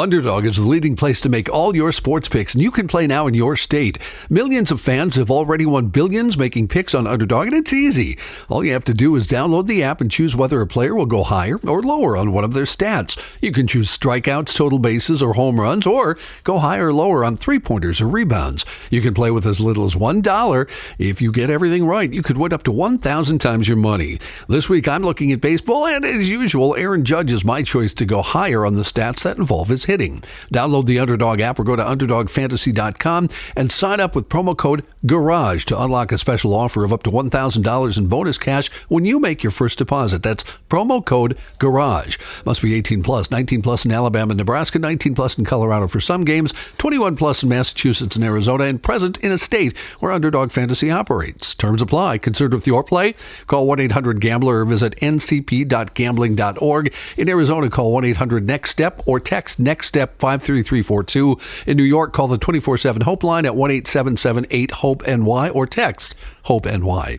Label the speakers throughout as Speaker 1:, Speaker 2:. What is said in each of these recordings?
Speaker 1: Underdog is the leading place to make all your sports picks, and you can play now in your state. Millions of fans have already won billions making picks on Underdog, and it's easy. All you have to do is download the app and choose whether a player will go higher or lower on one of their stats. You can choose strikeouts, total bases, or home runs, or go higher or lower on three-pointers or rebounds. You can play with as little as $1. If you get everything right, you could win up to 1,000 times your money. This week, I'm looking at baseball, and as usual, Aaron Judge is my choice to go higher on the stats that involve his hitting. Download the Underdog app or go to UnderdogFantasy.com and sign up with promo code GARAGE to unlock a special offer of up to $1,000 in bonus cash when you make your first deposit. That's promo code GARAGE. Must be 18 plus, 19 plus in Alabama and Nebraska, 19 plus in Colorado for some games, 21 plus in Massachusetts and Arizona, and present in a state where Underdog Fantasy operates. Terms apply. Concerned with your play? Call 1-800-GAMBLER or visit ncp.gambling.org. In Arizona, call 1-800-NEXT-STEP or text NEXT STEP 53342. In New York, call the 24/7 Hope line at 1-877-8-HOPE-NY or text HOPE-NY.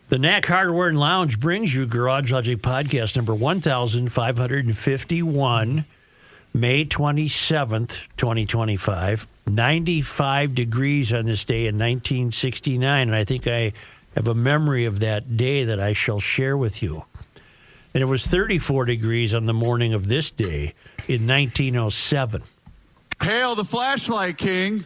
Speaker 2: The Knack Hardware and Lounge brings you Garage Logic Podcast number 1551, May 27th, 2025. 95 degrees on this day in 1969, and I think I have a memory of that day that I shall share with you. And it was 34 degrees on the morning of this day in 1907.
Speaker 3: Hail the flashlight king.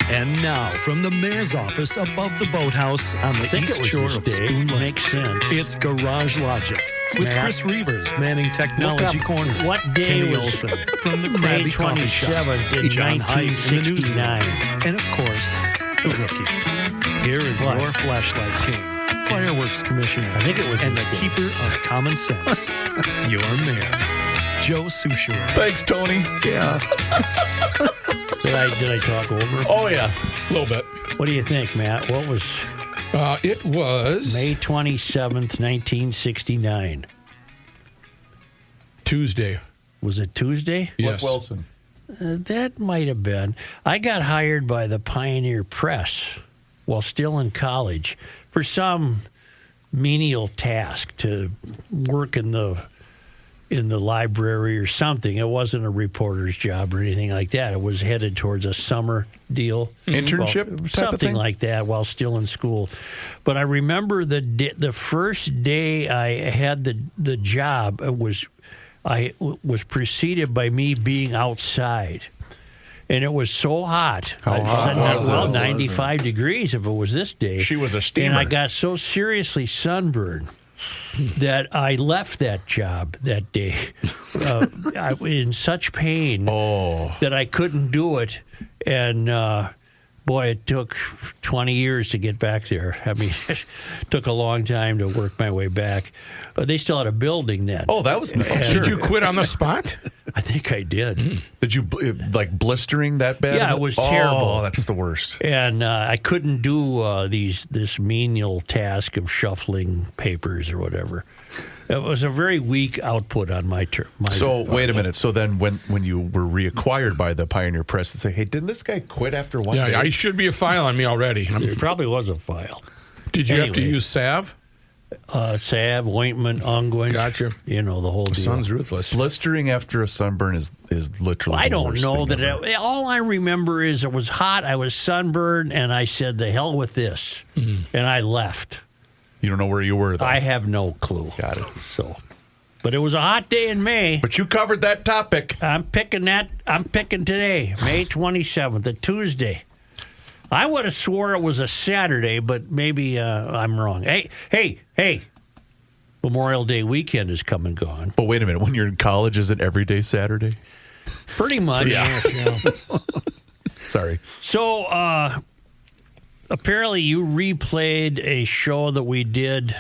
Speaker 4: And now, from the mayor's office above the boathouse on the east shore of Spoon Lake,
Speaker 2: makes sense.
Speaker 4: it's Garage Logic with
Speaker 2: Matt,
Speaker 4: Chris Reavers manning Technology Corner.
Speaker 2: What day
Speaker 4: Kenny
Speaker 2: was
Speaker 4: Olson from the
Speaker 2: May
Speaker 4: Krabby Coffee Shop,
Speaker 2: 27th in
Speaker 4: John Heidt in the newsroom,
Speaker 2: 1969?
Speaker 4: and of course, the rookie. Here is
Speaker 2: What?
Speaker 4: your flashlight king, fireworks commissioner,
Speaker 2: I think it was
Speaker 4: and
Speaker 2: this
Speaker 4: the
Speaker 2: day.
Speaker 4: keeper of common sense, your mayor, Joe Souchere.
Speaker 5: Thanks, Tony. Yeah.
Speaker 2: Did I talk over?
Speaker 5: Oh, yeah. A little bit.
Speaker 2: What do you think, Matt? What was
Speaker 5: It was
Speaker 2: May 27th, 1969?
Speaker 5: Tuesday.
Speaker 2: Was it Tuesday?
Speaker 5: Yes.
Speaker 3: Wilson.
Speaker 2: That might have been. I got hired by the Pioneer Press while still in college for some menial task to work in the library or something. It wasn't a reporter's job or anything like that. It was headed towards a summer deal.
Speaker 5: Internship
Speaker 2: Well,
Speaker 5: type of
Speaker 2: something
Speaker 5: thing?
Speaker 2: like that while still in school. But I remember the first day I had the job, was preceded by me being outside. And it was so hot.
Speaker 5: How hot was it?
Speaker 2: Well, 95 degrees if it was this day.
Speaker 5: She was a steamer.
Speaker 2: And I got so seriously sunburned that I left that job that day in such pain that I couldn't do it. And boy, it took 20 years to get back there. I mean, it took a long time to work my way back. They still had a building then.
Speaker 3: Oh, that was nice.
Speaker 2: Sure.
Speaker 5: Did you quit on the spot?
Speaker 2: I think I did.
Speaker 3: Did you, like, blistering that bad?
Speaker 2: Yeah, it was terrible.
Speaker 3: Oh, that's the worst.
Speaker 2: And I couldn't do this menial task of shuffling papers or whatever. It was a very weak output on my turn.
Speaker 3: So, wait a minute. So then when you were reacquired by the Pioneer Press and say, hey, didn't this guy quit after one day?
Speaker 5: Yeah, I should be a file on me already.
Speaker 2: There probably was a file.
Speaker 5: Did you have to
Speaker 2: Anyway.
Speaker 5: use salve?
Speaker 2: Salve, ointment, unguent.
Speaker 5: Gotcha.
Speaker 2: You know, the whole deal.
Speaker 5: Son's ruthless.
Speaker 3: Blistering after a sunburn is literally
Speaker 2: I
Speaker 3: the
Speaker 2: don't
Speaker 3: worst
Speaker 2: know
Speaker 3: thing
Speaker 2: that.
Speaker 3: ever.
Speaker 2: All I remember is it was hot. I was sunburned, and I said, "The hell with this," and I left.
Speaker 3: You don't know where you were, though.
Speaker 2: I have no clue.
Speaker 3: Got it.
Speaker 2: So, but it was a hot day in May.
Speaker 3: But you covered that topic.
Speaker 2: I'm picking today, May 27th, a Tuesday. I would have swore it was a Saturday, but maybe I'm wrong. Hey! Memorial Day weekend is come and gone.
Speaker 3: But wait a minute. When you're in college, is it every day Saturday?
Speaker 2: Pretty much.
Speaker 3: Yeah. Sorry.
Speaker 2: So, apparently you replayed a show that we did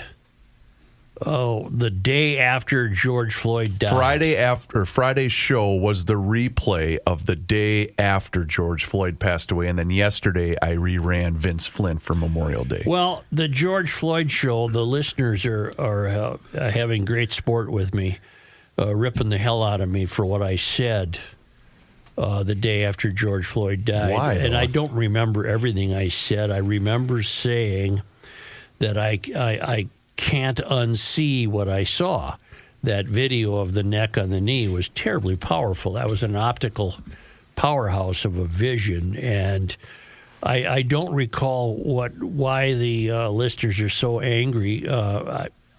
Speaker 2: the day after George Floyd died.
Speaker 3: Friday's show was the replay of the day after George Floyd passed away, and then yesterday I reran Vince Flynn for Memorial Day.
Speaker 2: Well, the George Floyd show, the listeners are having great sport with me, ripping the hell out of me for what I said the day after George Floyd died.
Speaker 3: Why,
Speaker 2: And
Speaker 3: though?
Speaker 2: I don't remember everything I said. I remember saying that I can't unsee what I saw. that video of the neck on the knee was terribly powerful. That was an optical powerhouse of a vision, and I don't recall why the listeners are so angry.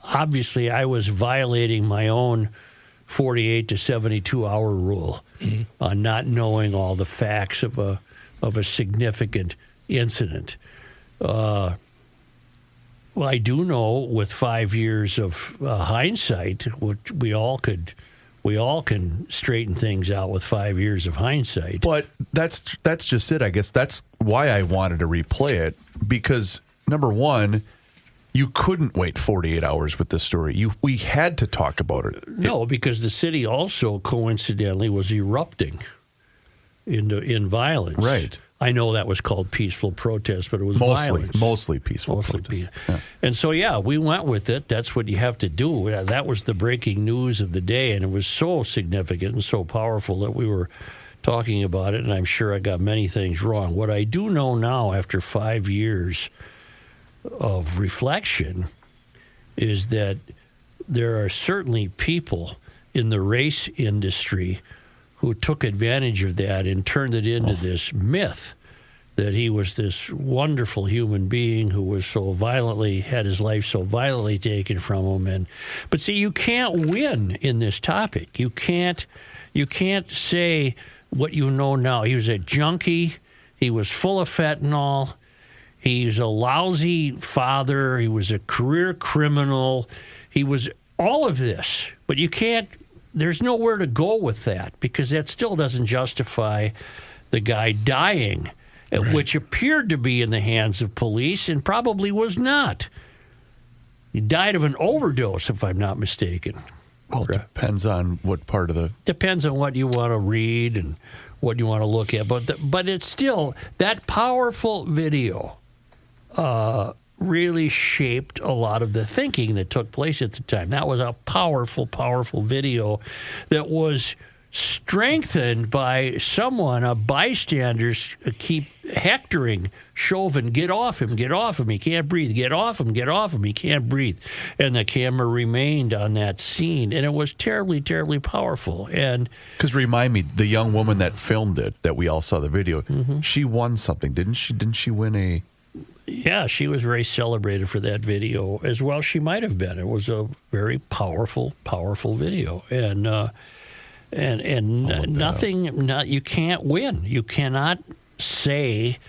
Speaker 2: Obviously, I was violating my own 48 to 72 hour rule on not knowing all the facts of a significant incident. Well, I do know with 5 years of hindsight, which we all can straighten things out with 5 years of hindsight.
Speaker 3: But that's just it. I guess that's why I wanted to replay it, because number one, you couldn't wait 48 hours with this story. We had to talk about it.
Speaker 2: No, because the city also coincidentally was erupting in violence.
Speaker 3: Right.
Speaker 2: I know that was called peaceful protest, but it was violence.
Speaker 3: Mostly peaceful protest.
Speaker 2: Yeah. And so, we went with it. That's what you have to do. That was the breaking news of the day, and it was so significant and so powerful that we were talking about it, and I'm sure I got many things wrong. What I do know now, after 5 years of reflection, is that there are certainly people in the race industry who took advantage of that and turned it into this myth that he was this wonderful human being who was had his life so violently taken from him. But see, you can't win in this topic. You can't say what you know now. He was a junkie. He was full of fentanyl. He's a lousy father. He was a career criminal. He was all of this. But you can't. There's nowhere to go with that, because that still doesn't justify the guy dying, which appeared to be in the hands of police and probably was not. He died of an overdose, if I'm not mistaken.
Speaker 3: Well, it depends on what part of the...
Speaker 2: Depends on what you want to read and what you want to look at. But it's still, that powerful video really shaped a lot of the thinking that took place at the time. That was a powerful, powerful video that was strengthened by someone, a bystander, keep hectoring Chauvin, get off him, he can't breathe, get off him, he can't breathe. And the camera remained on that scene, and it was terribly, terribly powerful. And
Speaker 3: because remind me, the young woman that filmed it, that we all saw the video, she won something, didn't she? Didn't she win a...
Speaker 2: Yeah, she was very celebrated for that video as well. She might have been. It was a very powerful, powerful video, and nothing. You can't win. You cannot say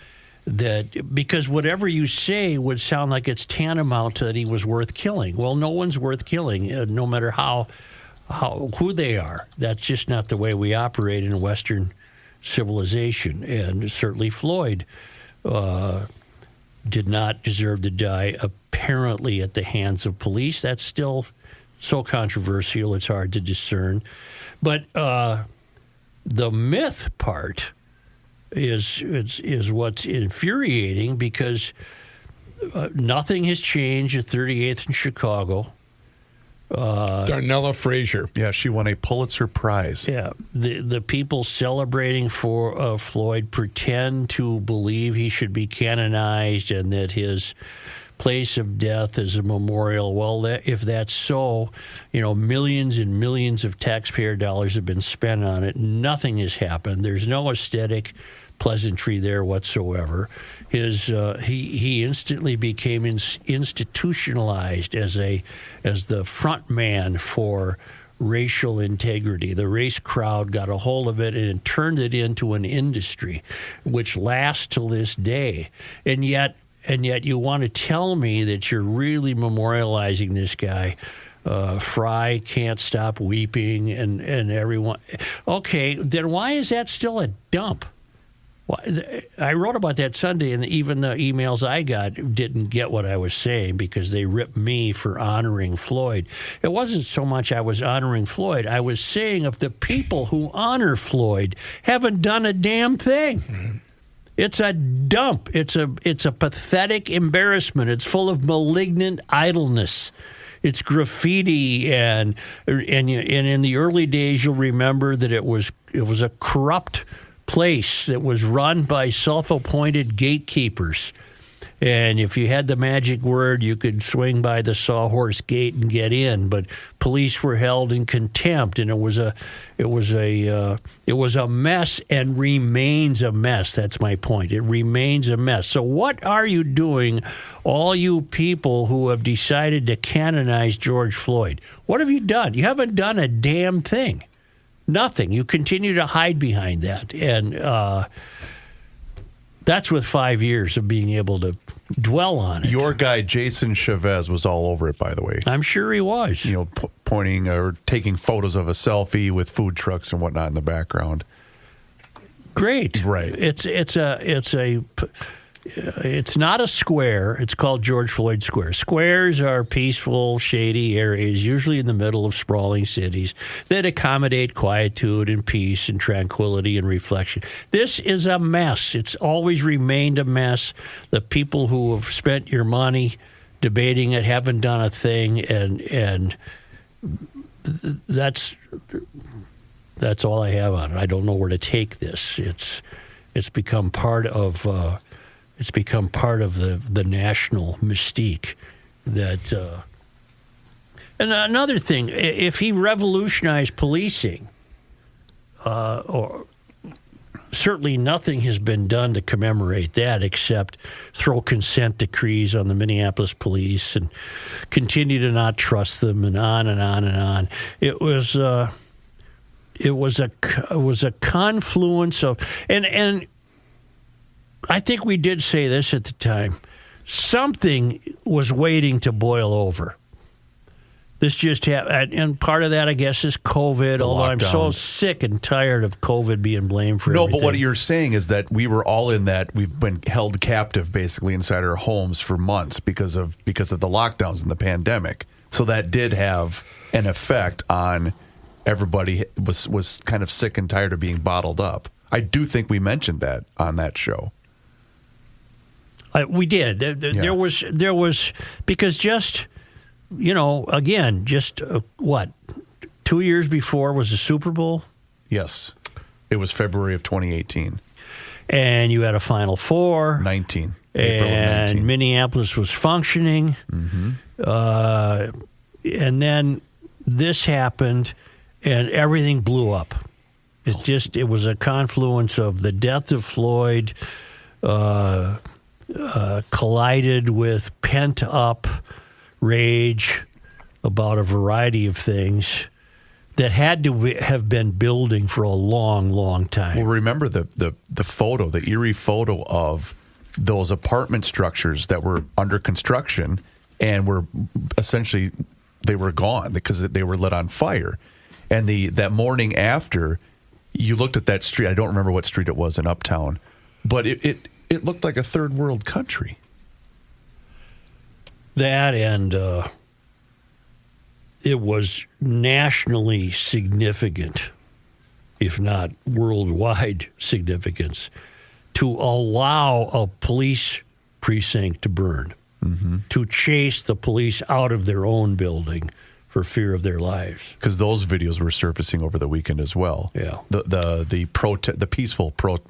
Speaker 2: that, because whatever you say would sound like it's tantamount to that he was worth killing. Well, no one's worth killing, no matter who they are. That's just not the way we operate in Western civilization, and certainly Floyd did not deserve to die, apparently, at the hands of police. That's still so controversial, it's hard to discern. But the myth part is what's infuriating, because nothing has changed at 38th and Chicago.
Speaker 5: Darnella Frazier.
Speaker 3: Yeah, she won a Pulitzer Prize.
Speaker 2: Yeah, the people celebrating for Floyd pretend to believe he should be canonized and that his place of death is a memorial. Well, if that's so, millions and millions of taxpayer dollars have been spent on it. Nothing has happened. There's no aesthetic pleasantry there whatsoever. He instantly became institutionalized as the front man for racial integrity. The race crowd got a hold of it and turned it into an industry, which lasts till this day. And yet you want to tell me that you're really memorializing this guy. Fry can't stop weeping, and everyone. Okay, then why is that still a dump? I wrote about that Sunday, and even the emails I got didn't get what I was saying, because they ripped me for honoring Floyd. It wasn't so much I was honoring Floyd. I was saying of the people who honor Floyd haven't done a damn thing. Mm-hmm. It's a dump. It's a pathetic embarrassment. It's full of malignant idleness. It's graffiti, and in the early days, you'll remember that it was a corrupt place that was run by self-appointed gatekeepers. And if you had the magic word, you could swing by the Sawhorse Gate and get in. But police were held in contempt, and it was a mess, and remains a mess. That's my point. It remains a mess. So what are you doing, all you people who have decided to canonize George Floyd? What have you done? You haven't done a damn thing. Nothing. You continue to hide behind that, and that's with 5 years of being able to dwell on it.
Speaker 3: Your guy, Jason Chavez, was all over it, by the way.
Speaker 2: I'm sure he was.
Speaker 3: You know, pointing or taking photos of a selfie with food trucks and whatnot in the background.
Speaker 2: Great.
Speaker 3: Right.
Speaker 2: It's not a square. It's called George Floyd Square. Squares are peaceful, shady areas, usually in the middle of sprawling cities, that accommodate quietude and peace and tranquility and reflection. This is a mess. It's always remained a mess. The people who have spent your money debating it haven't done a thing, and that's all I have on it. I don't know where to take this. It's become part of the national mystique. That and another thing, if he revolutionized policing, or certainly nothing has been done to commemorate that except throw consent decrees on the Minneapolis police and continue to not trust them, and on and on and on. It was a confluence of and. I think we did say this at the time. Something was waiting to boil over. This just happened. And part of that, I guess, is COVID, although I'm so sick and tired of COVID being blamed for everything.
Speaker 3: No, but what you're saying is that we were all in that. We've been held captive, basically, inside our homes for months because of the lockdowns and the pandemic. So that did have an effect on everybody. Was kind of sick and tired of being bottled up. I do think we mentioned that on that show.
Speaker 2: We did. There was because just, again, just what, 2 years before was the Super Bowl?
Speaker 3: Yes. It was February of 2018.
Speaker 2: And you had a Final Four.
Speaker 3: 19.
Speaker 2: April of 19. Minneapolis was functioning.
Speaker 3: Mm-hmm.
Speaker 2: And then this happened, and everything blew up. It was a confluence of the death of Floyd, collided with pent-up rage about a variety of things that had to have been building for a long, long time.
Speaker 3: Well, remember the photo, the eerie photo of those apartment structures that were under construction and were essentially, they were gone because they were lit on fire. And that morning after, you looked at that street. I don't remember what street it was in Uptown, but it looked like a third world country.
Speaker 2: That and it was nationally significant, if not worldwide significance, to allow a police precinct to burn, to chase the police out of their own building for fear of their lives.
Speaker 3: Because those videos were surfacing over the weekend as well.
Speaker 2: Yeah,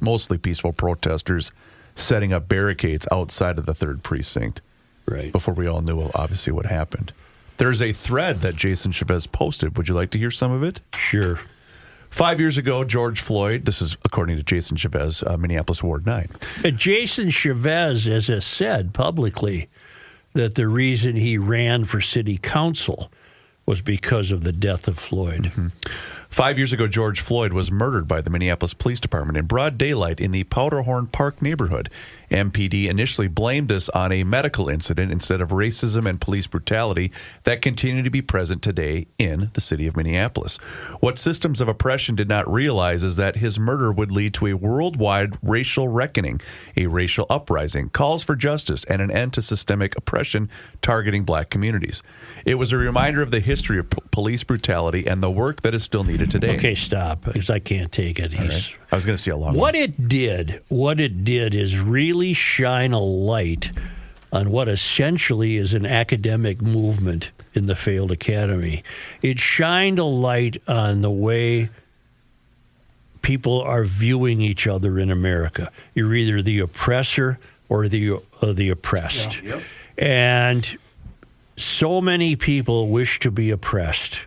Speaker 3: mostly peaceful protesters setting up barricades outside of the 3rd precinct.
Speaker 2: Right.
Speaker 3: Before we all knew, obviously, what happened. There's a thread that Jason Chavez posted. Would you like to hear some of it?
Speaker 2: Sure.
Speaker 3: 5 years ago, George Floyd, this is according to Jason Chavez, Minneapolis Ward 9.
Speaker 2: Jason Chavez has said publicly that the reason he ran for city council was because of the death of Floyd.
Speaker 3: Mm-hmm. 5 years ago, George Floyd was murdered by the Minneapolis Police Department in broad daylight in the Powderhorn Park neighborhood. MPD initially blamed this on a medical incident instead of racism and police brutality that continue to be present today in the city of Minneapolis. What systems of oppression did not realize is that his murder would lead to a worldwide racial reckoning, a racial uprising, calls for justice, and an end to systemic oppression targeting black communities. It was a reminder of the history of police brutality and the work that is still needed today.
Speaker 2: Okay, stop, because I can't take it.
Speaker 3: Right. I was going to see a long
Speaker 2: What it did is really shine a light on what essentially is an academic movement in the failed academy. It shined a light on the way people are viewing each other in America. You're either the oppressor or the oppressed. Yeah. Yep. And so many people wish to be oppressed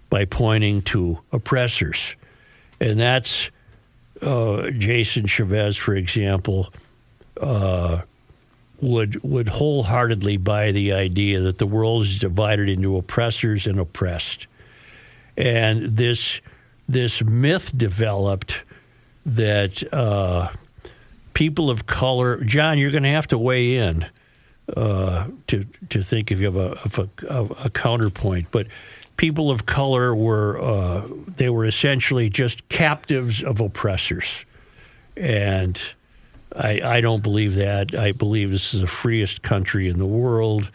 Speaker 2: by pointing to oppressors. And that's Jason Chavez, for example, would wholeheartedly buy the idea that the world is divided into oppressors and oppressed. And this myth developed that people of color, John, you're going to have to weigh in to think if you have a counterpoint, but people of color were essentially just captives of oppressors. And I don't believe that. I believe this is the freest country in the world.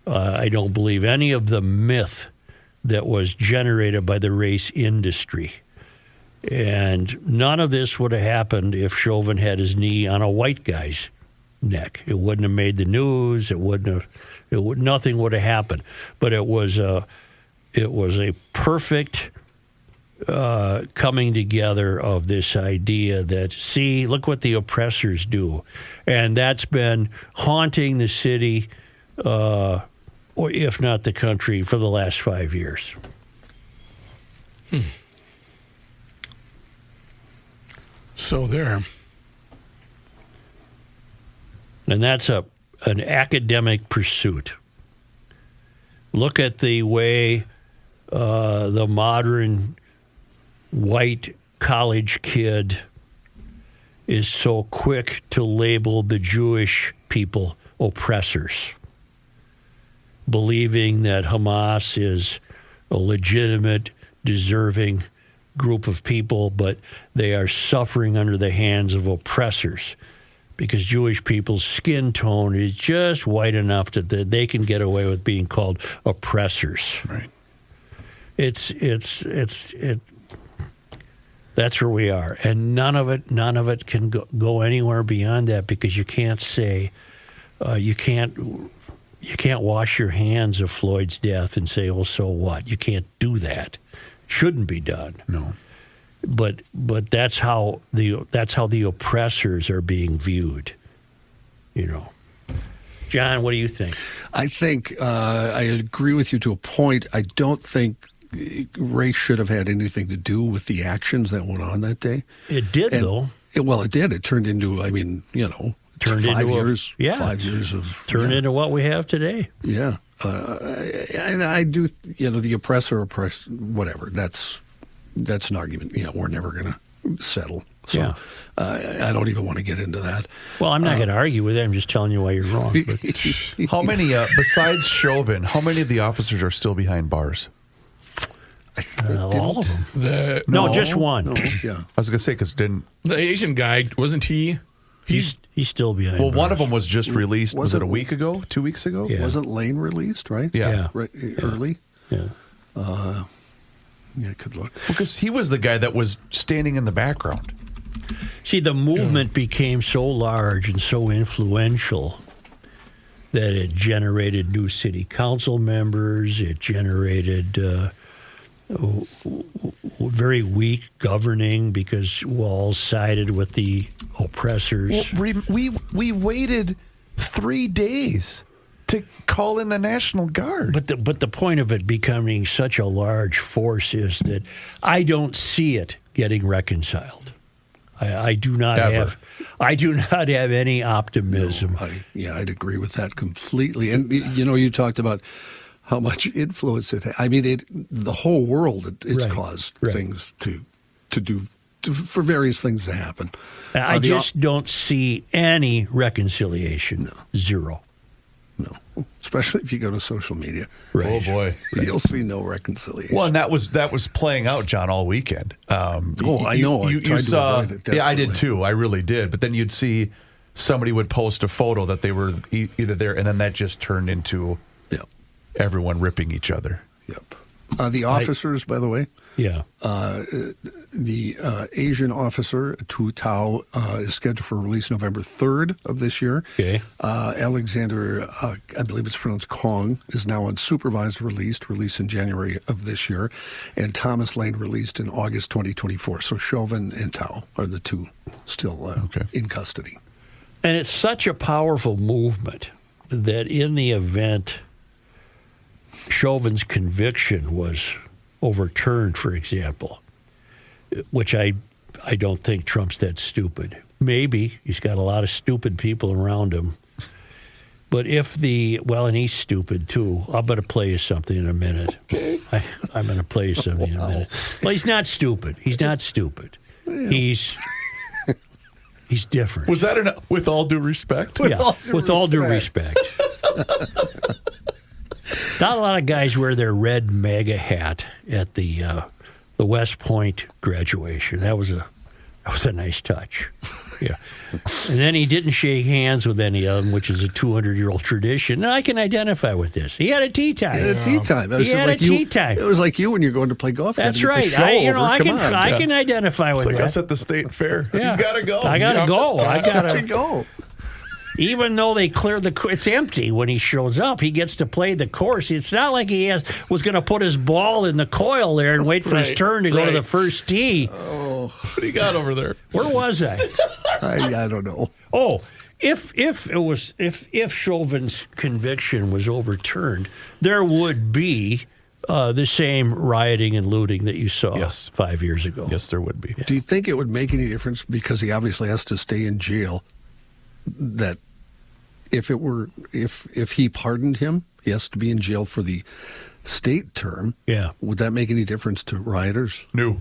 Speaker 2: I don't believe any of the myth that was generated by the race industry. And none of this would have happened if Chauvin had his knee on a white guy's neck. It wouldn't have made the news. Nothing would have happened. But it was a perfect coming together of this idea that, see, look what the oppressors do. And that's been haunting the city, or if not the country, for the last 5 years.
Speaker 5: So there.
Speaker 2: And that's an academic pursuit. Look at the way the modern white college kid is so quick to label the Jewish people oppressors, believing that Hamas is a legitimate, deserving group of people, but they are suffering under the hands of oppressors because Jewish people's skin tone is just white enough that they can get away with being called oppressors.
Speaker 3: Right.
Speaker 2: That's where we are, and none of it can go anywhere beyond that, because you can't say you can't wash your hands of Floyd's death and say, "Oh, so what?" You can't do that. Shouldn't be done.
Speaker 3: No.
Speaker 2: But that's how the oppressors are being viewed. You know, John, what do you think?
Speaker 1: I think I agree with you to a point. I don't think race should have had anything to do with the actions that went on that day.
Speaker 2: It did, though.
Speaker 1: It did. It turned into,
Speaker 2: turned
Speaker 1: 5
Speaker 2: into
Speaker 1: years.
Speaker 2: 5 years
Speaker 1: of
Speaker 2: into what we have today.
Speaker 1: Yeah. And I do, the oppressor, whatever. That's an argument. We're never going to settle. So
Speaker 2: Yeah.
Speaker 1: I don't even want to get into that.
Speaker 2: Well, I'm not going to argue with it. I'm just telling you why you're wrong. But
Speaker 3: How many, besides Chauvin, how many of the officers are still behind bars?
Speaker 2: all of them.
Speaker 5: No,
Speaker 2: just one.
Speaker 1: No, yeah.
Speaker 3: I was going to say, because
Speaker 5: the Asian guy, wasn't he?
Speaker 2: He's still behind bars.
Speaker 3: one of them was just released. Was it a week ago? 2 weeks ago?
Speaker 2: Yeah.
Speaker 1: Wasn't Lane released, right?
Speaker 3: Yeah.
Speaker 1: Right, early?
Speaker 2: Yeah.
Speaker 1: Yeah, good look.
Speaker 3: Because he was the guy that was standing in the background.
Speaker 2: See, the movement became so large and so influential that it generated new city council members. It generated very weak governing because Walls sided with the oppressors.
Speaker 3: Well, we waited 3 days to call in the National Guard.
Speaker 2: But the point of it becoming such a large force is that I don't see it getting reconciled. I do not
Speaker 3: Ever.
Speaker 2: have any optimism.
Speaker 1: No, I'd agree with that completely. And you talked about how much influence it had. I mean, the whole world it's caused things to do for various things to happen.
Speaker 2: I just don't see any reconciliation.
Speaker 1: No.
Speaker 2: Zero.
Speaker 1: No, especially if you go to social media.
Speaker 2: Right.
Speaker 3: Oh boy,
Speaker 1: you'll see no reconciliation.
Speaker 3: Well, and that was playing out, John, all weekend.
Speaker 1: I know.
Speaker 3: You saw,
Speaker 1: avoid it,
Speaker 3: yeah, I did too. I really did. But then you'd see somebody would post a photo that they were either there, and then that just turned into everyone ripping each other.
Speaker 1: Yep. The officers, by the way.
Speaker 2: Yeah.
Speaker 1: The Asian officer, Tu Tao, is scheduled for release November 3rd of this year.
Speaker 2: Okay.
Speaker 1: Alexander, I believe it's pronounced Kong, is now on supervised release in January of this year. And Thomas Lane released in August 2024. So Chauvin and Tao are the two still in custody.
Speaker 2: And it's such a powerful movement that in the event Chauvin's conviction was overturned, for example, which I don't think Trump's that stupid. Maybe. He's got a lot of stupid people around him. But if and he's stupid too. I'm going to play you something in a minute. I'm going to play you something in a minute. Well, he's not stupid. He's not stupid. He's different.
Speaker 3: Was that with all due respect?
Speaker 2: With all due respect. Not a lot of guys wear their red MAGA hat at the West Point graduation. That was a nice touch. Yeah. And then he didn't shake hands with any of them, which is a 200-year-old tradition. And I can identify with this. He had a tea time.
Speaker 6: He had a tea time. It was like you when you're going to play golf.
Speaker 2: That's right. I can identify with that.
Speaker 3: It's like us at the state fair.
Speaker 2: Yeah.
Speaker 3: He's got to go.
Speaker 2: I got to go. I got to
Speaker 6: go.
Speaker 2: Even though they cleared it's empty when he shows up. He gets to play the course. It's not like he was going to put his ball in the coil there and wait for his turn to go to the first tee.
Speaker 3: Oh, what do you got over there?
Speaker 2: Where was I?
Speaker 6: I don't know.
Speaker 2: Oh, if Chauvin's conviction was overturned, there would be the same rioting and looting that you saw 5 years ago.
Speaker 3: Yes, there would be.
Speaker 6: Yeah. Do you think it would make any difference because he obviously has to stay in jail? That if he pardoned him, he has to be in jail for the state term.
Speaker 2: Yeah.
Speaker 6: Would that make any difference to rioters?
Speaker 3: No.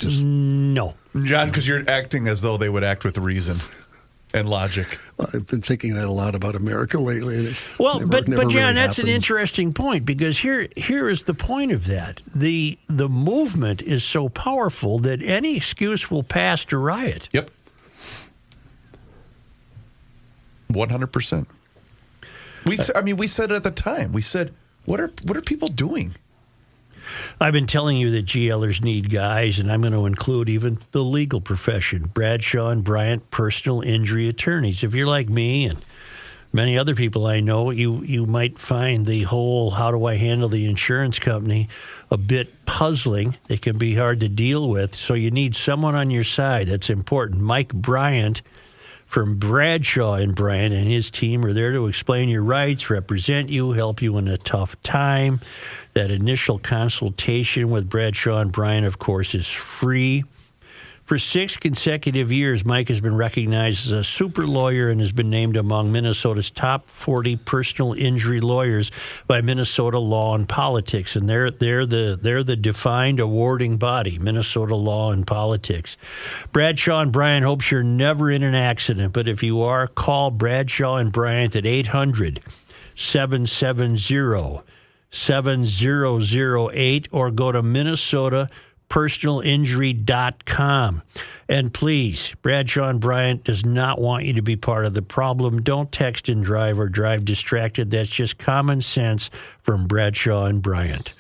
Speaker 2: No.
Speaker 3: John, because you're acting as though they would act with reason and logic.
Speaker 6: Well, I've been thinking that a lot about America lately.
Speaker 2: Well,
Speaker 6: never
Speaker 2: but John,
Speaker 6: really
Speaker 2: that's an
Speaker 6: happens.
Speaker 2: interesting point because here is the point of that. The movement is so powerful that any excuse will pass to riot.
Speaker 3: Yep. 100%. We said at the time. We said, what are people doing?
Speaker 2: I've been telling you that GLers need guys, and I'm going to include even the legal profession. Bradshaw and Bryant, personal injury attorneys. If you're like me and many other people I know, you might find the whole how do I handle the insurance company a bit puzzling. It can be hard to deal with, so you need someone on your side. That's important. Mike Bryant from Bradshaw and Bryant and his team are there to explain your rights, represent you, help you in a tough time. That initial consultation with Bradshaw and Bryant, of course, is free. For 6 consecutive years, Mike has been recognized as a super lawyer and has been named among Minnesota's top 40 personal injury lawyers by Minnesota Law and Politics. And they're the defined awarding body, Minnesota Law and Politics. Bradshaw and Bryant hopes you're never in an accident, but if you are, call Bradshaw and Bryant at 800-770-7008 or go to minnesotapersonalinjury.com. And please, Bradshaw and Bryant does not want you to be part of the problem. Don't text and drive or drive distracted. That's just common sense from Bradshaw and Bryant.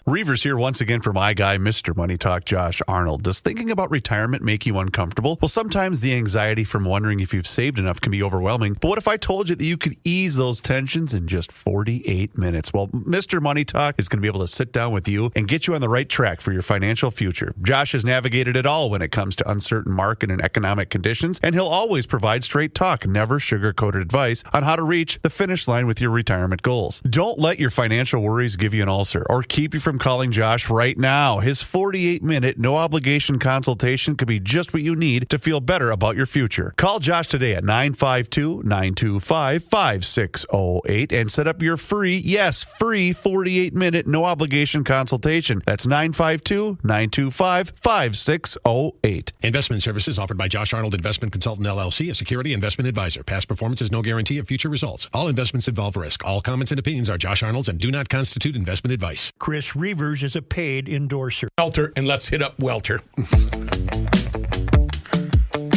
Speaker 3: Reavers here once again for my guy, Mr. Money Talk, Josh Arnold. Does thinking about retirement make you uncomfortable? Well, sometimes the anxiety from wondering if you've saved enough can be overwhelming. But what if I told you that you could ease those tensions in just 48 minutes? Well, Mr. Money Talk is going to be able to sit down with you and get you on the right track for your financial future. Josh has navigated it all when it comes to uncertain market and economic conditions, and he'll always provide straight talk, never sugar-coated advice on how to reach the finish line with your retirement goals. Don't let your financial worries give you an ulcer or keep you from calling Josh right now. His 48-minute, no-obligation consultation could be just what you need to feel better about your future. Call Josh today at 952-925-5608 and set up your free 48-minute, no-obligation consultation. That's 952-925-5608.
Speaker 7: Investment services offered by Josh Arnold Investment Consultant, LLC, a security investment advisor. Past performance is no guarantee of future results. All investments involve risk. All comments and opinions are Josh Arnold's and do not constitute investment advice.
Speaker 2: Chris Reavers is a paid endorser.
Speaker 5: Welter, and let's hit up Welter.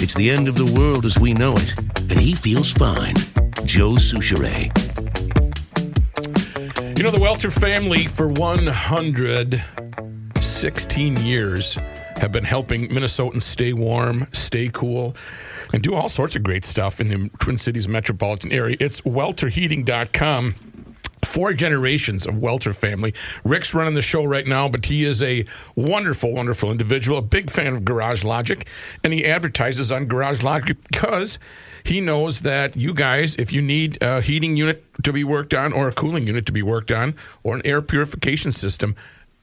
Speaker 8: It's the end of the world as we know it, and he feels fine. Joe Souchere.
Speaker 5: You know, the Welter family for 116 years have been helping Minnesotans stay warm, stay cool, and do all sorts of great stuff in the Twin Cities metropolitan area. It's welterheating.com. 4 generations of Welter family. Rick's running the show right now, but he is a wonderful, wonderful individual, a big fan of Garage Logic, and he advertises on Garage Logic because he knows that you guys, if you need a heating unit to be worked on or a cooling unit to be worked on or an air purification system,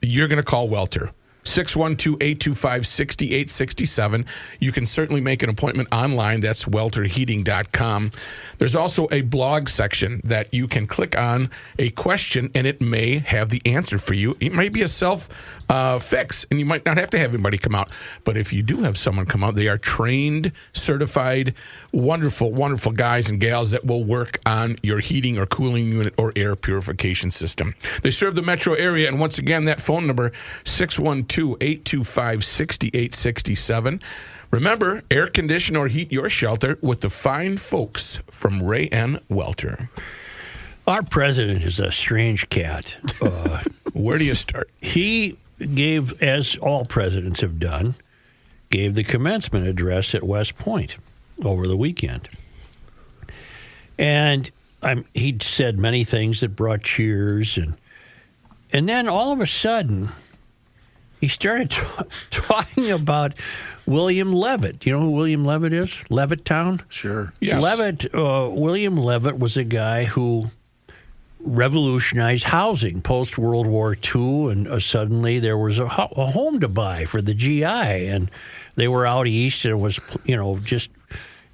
Speaker 5: you're going to call Welter. 612-825-6867. You can certainly make an appointment online. That's welterheating.com. There's also a blog section that you can click on a question, and it may have the answer for you. It might be a self-fix, and you might not have to have anybody come out. But if you do have someone come out, they are trained, certified, wonderful, wonderful guys and gals that will work on your heating or cooling unit or air purification system. They serve the metro area, and once again, that phone number, 612-825-6867. Remember, air condition or heat your shelter with the fine folks from Ray N. Welter.
Speaker 2: Our president is a strange cat.
Speaker 5: Where do you start?
Speaker 2: He gave, as all presidents have done, gave the commencement address at West Point over the weekend. And he said many things that brought cheers. And then all of a sudden, he started talking about William Levitt. You know who William Levitt is? Levittown?
Speaker 6: Sure.
Speaker 5: Yes.
Speaker 2: William Levitt was a guy who revolutionized housing post-World War II, and suddenly there was a home to buy for the GI, and they were out east, and it was, just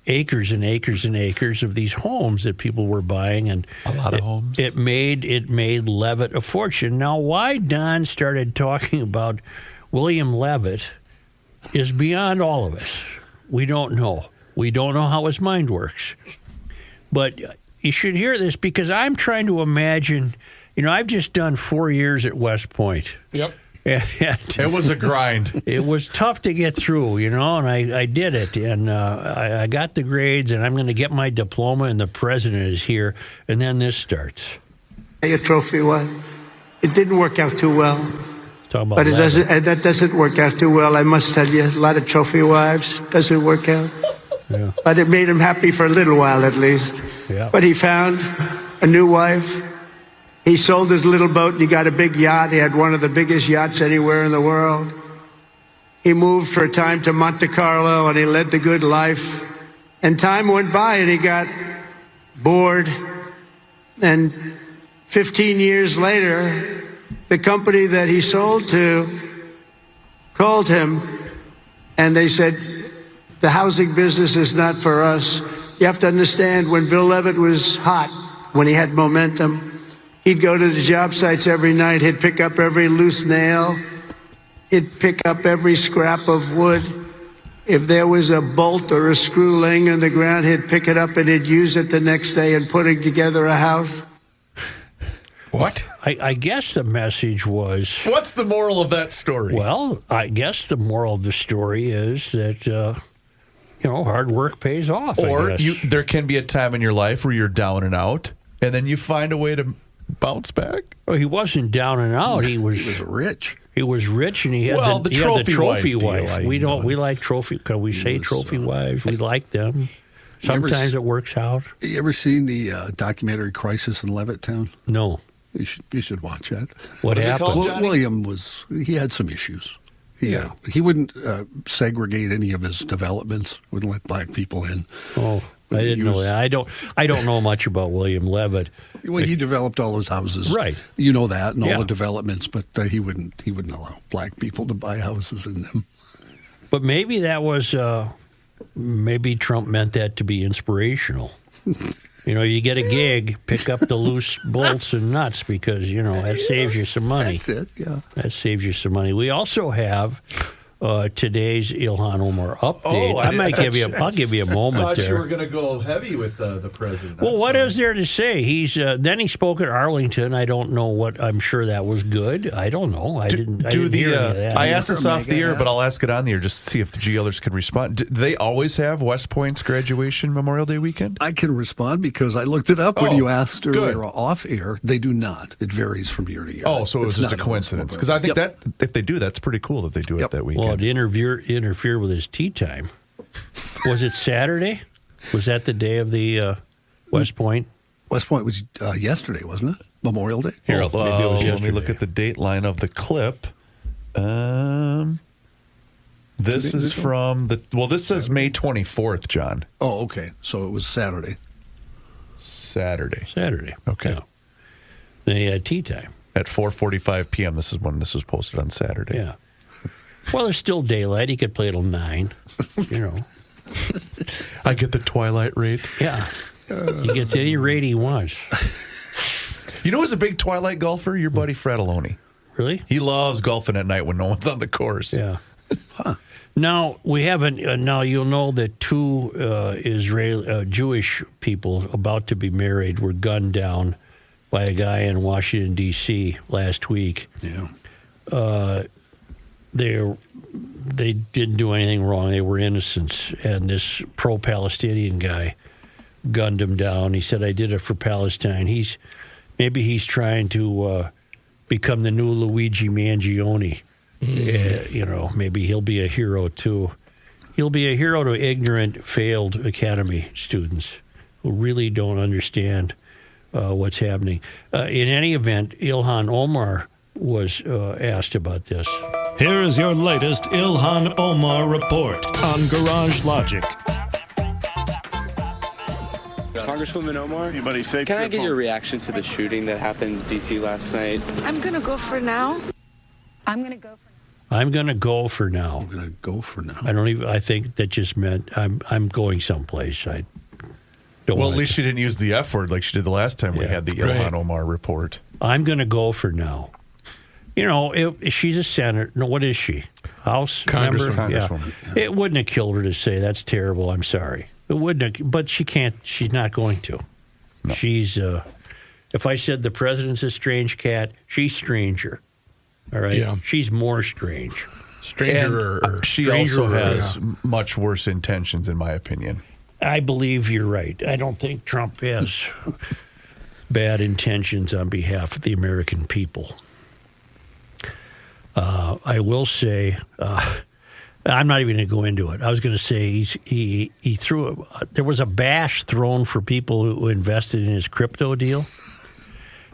Speaker 2: acres and acres and acres of these homes that people were buying, and
Speaker 3: a lot of homes.
Speaker 2: It made Levitt a fortune. Now, why Don started talking about William Levitt is beyond all of us. We don't know. We don't know how his mind works. But you should hear this, because I'm trying to imagine, I've just done 4 years at West Point.
Speaker 5: Yep.
Speaker 3: It was a grind.
Speaker 2: It was tough to get through, and I did it, and I got the grades, and I'm going to get my diploma, and the president is here, and then this starts.
Speaker 9: A trophy one. It didn't work out too well.
Speaker 2: But
Speaker 9: that doesn't work out too well, I must tell you. A lot of trophy wives, doesn't work out.
Speaker 2: Yeah.
Speaker 9: But it made him happy for a little while at least.
Speaker 2: Yeah.
Speaker 9: But he found a new wife. He sold his little boat and he got a big yacht. He had one of the biggest yachts anywhere in the world. He moved for a time to Monte Carlo and he led the good life. And time went by and he got bored. And 15 years later, the company that he sold to called him and they said, the housing business is not for us. You have to understand, when Bill Levitt was hot, when he had momentum, he'd go to the job sites every night. He'd pick up every loose nail. He'd pick up every scrap of wood. If there was a bolt or a screw laying on the ground, he'd pick it up and he'd use it the next day in putting together a house.
Speaker 5: What?
Speaker 2: I guess the message was...
Speaker 3: What's the moral of that story?
Speaker 2: Well, I guess the moral of the story is that, hard work pays off.
Speaker 3: Or there can be a time in your life where you're down and out, and then you find a way to bounce back.
Speaker 2: Well, he wasn't down and out. He was
Speaker 6: rich.
Speaker 2: He was rich, and he had
Speaker 3: the
Speaker 2: trophy
Speaker 3: wife.
Speaker 2: wife. We like trophy. Can we say trophy wives? We like them. Sometimes it works out.
Speaker 6: You ever seen the documentary Crisis in Levittown?
Speaker 2: No.
Speaker 6: You should watch that.
Speaker 2: What happened?
Speaker 6: Well, William he had some issues. He wouldn't segregate any of his developments. Wouldn't let black people in.
Speaker 2: Oh, I didn't know that. I don't know much about William Levitt.
Speaker 6: Well, he developed all his houses,
Speaker 2: right?
Speaker 6: You know that, and all the developments, but he wouldn't allow black people to buy houses in them.
Speaker 2: But maybe that was maybe Trump meant that to be inspirational. You get a gig, pick up the loose bolts and nuts because, that saves you some money.
Speaker 6: That's it, yeah.
Speaker 2: That saves you some money. We also have today's Ilhan Omar update. I'll give you a moment
Speaker 3: I thought
Speaker 2: there.
Speaker 3: you were going to go heavy with the president.
Speaker 2: Well, what is there to say? Then he spoke at Arlington. I don't know what. I'm sure that was good. I don't know. I didn't hear any of that.
Speaker 3: I asked this off the air, but I'll ask it on the air just to see if the GLers can respond. Do they always have West Point's graduation Memorial Day weekend?
Speaker 6: I can respond because I looked it up when you asked earlier off air. They do not. It varies from year to year.
Speaker 3: Oh, so it was just a coincidence. Because I think that if they do, that's pretty cool that they do it that weekend.
Speaker 2: Well, it interfered with his tea time. Was it Saturday? Was that the day of the West Point?
Speaker 6: West Point was yesterday, wasn't it? Memorial Day?
Speaker 3: Here,
Speaker 2: maybe it was
Speaker 3: let me
Speaker 2: yesterday.
Speaker 3: look at the date line of the clip. This is from this says May 24th, John.
Speaker 6: Oh, okay. So it was Saturday.
Speaker 3: Saturday. Okay.
Speaker 2: Yeah. Then he had tea time.
Speaker 3: At 4:45 p.m. This is when this was posted on Saturday.
Speaker 2: Yeah. Well, there's still daylight. He could play till 9. You know.
Speaker 3: I get the twilight rate.
Speaker 2: Yeah. He gets any rate he wants.
Speaker 3: You know who's a big twilight golfer? Your buddy Fratelloni.
Speaker 2: Really?
Speaker 3: He loves golfing at night when no one's on the course.
Speaker 2: Yeah. Now we haven't. Now you'll know that 2 Jewish people about to be married were gunned down by a guy in Washington D.C. last week.
Speaker 6: Yeah.
Speaker 2: They didn't do anything wrong. They were innocents, and this pro-Palestinian guy gunned him down. He said, "I did it for Palestine." Maybe he's trying to become the new Luigi Mangione. Maybe he'll be a hero too. He'll be a hero to ignorant, failed academy students who really don't understand what's happening. In any event, Ilhan Omar was asked about this.
Speaker 4: Here is your latest Ilhan Omar report on Garage Logic.
Speaker 10: Congresswoman Omar,
Speaker 11: anybody safe?
Speaker 10: Can I get your reaction to the shooting that happened in D.C. last night?
Speaker 12: I'm going to go for now.
Speaker 2: I'm going to go for now. I think that just meant I'm going someplace. I don't.
Speaker 3: Well, at least she didn't use the F word like she did the last time we had the Ilhan Omar report.
Speaker 2: I'm going to go for now. You know, if she's a senator. No, what is she? House member?
Speaker 3: Congresswoman.
Speaker 2: Yeah. It wouldn't have killed her to say that's terrible. I'm sorry. It wouldn't have, but she can't. She's not going to. No. She's. If I said the president's a strange cat, she's stranger. All right. Yeah. She's more strange.
Speaker 3: She also has much worse intentions, in my opinion.
Speaker 2: I believe you're right. I don't think Trump has bad intentions on behalf of the American people. I will say, I'm not even going to go into it. I was going to say he threw there was a bash thrown for people who invested in his crypto deal.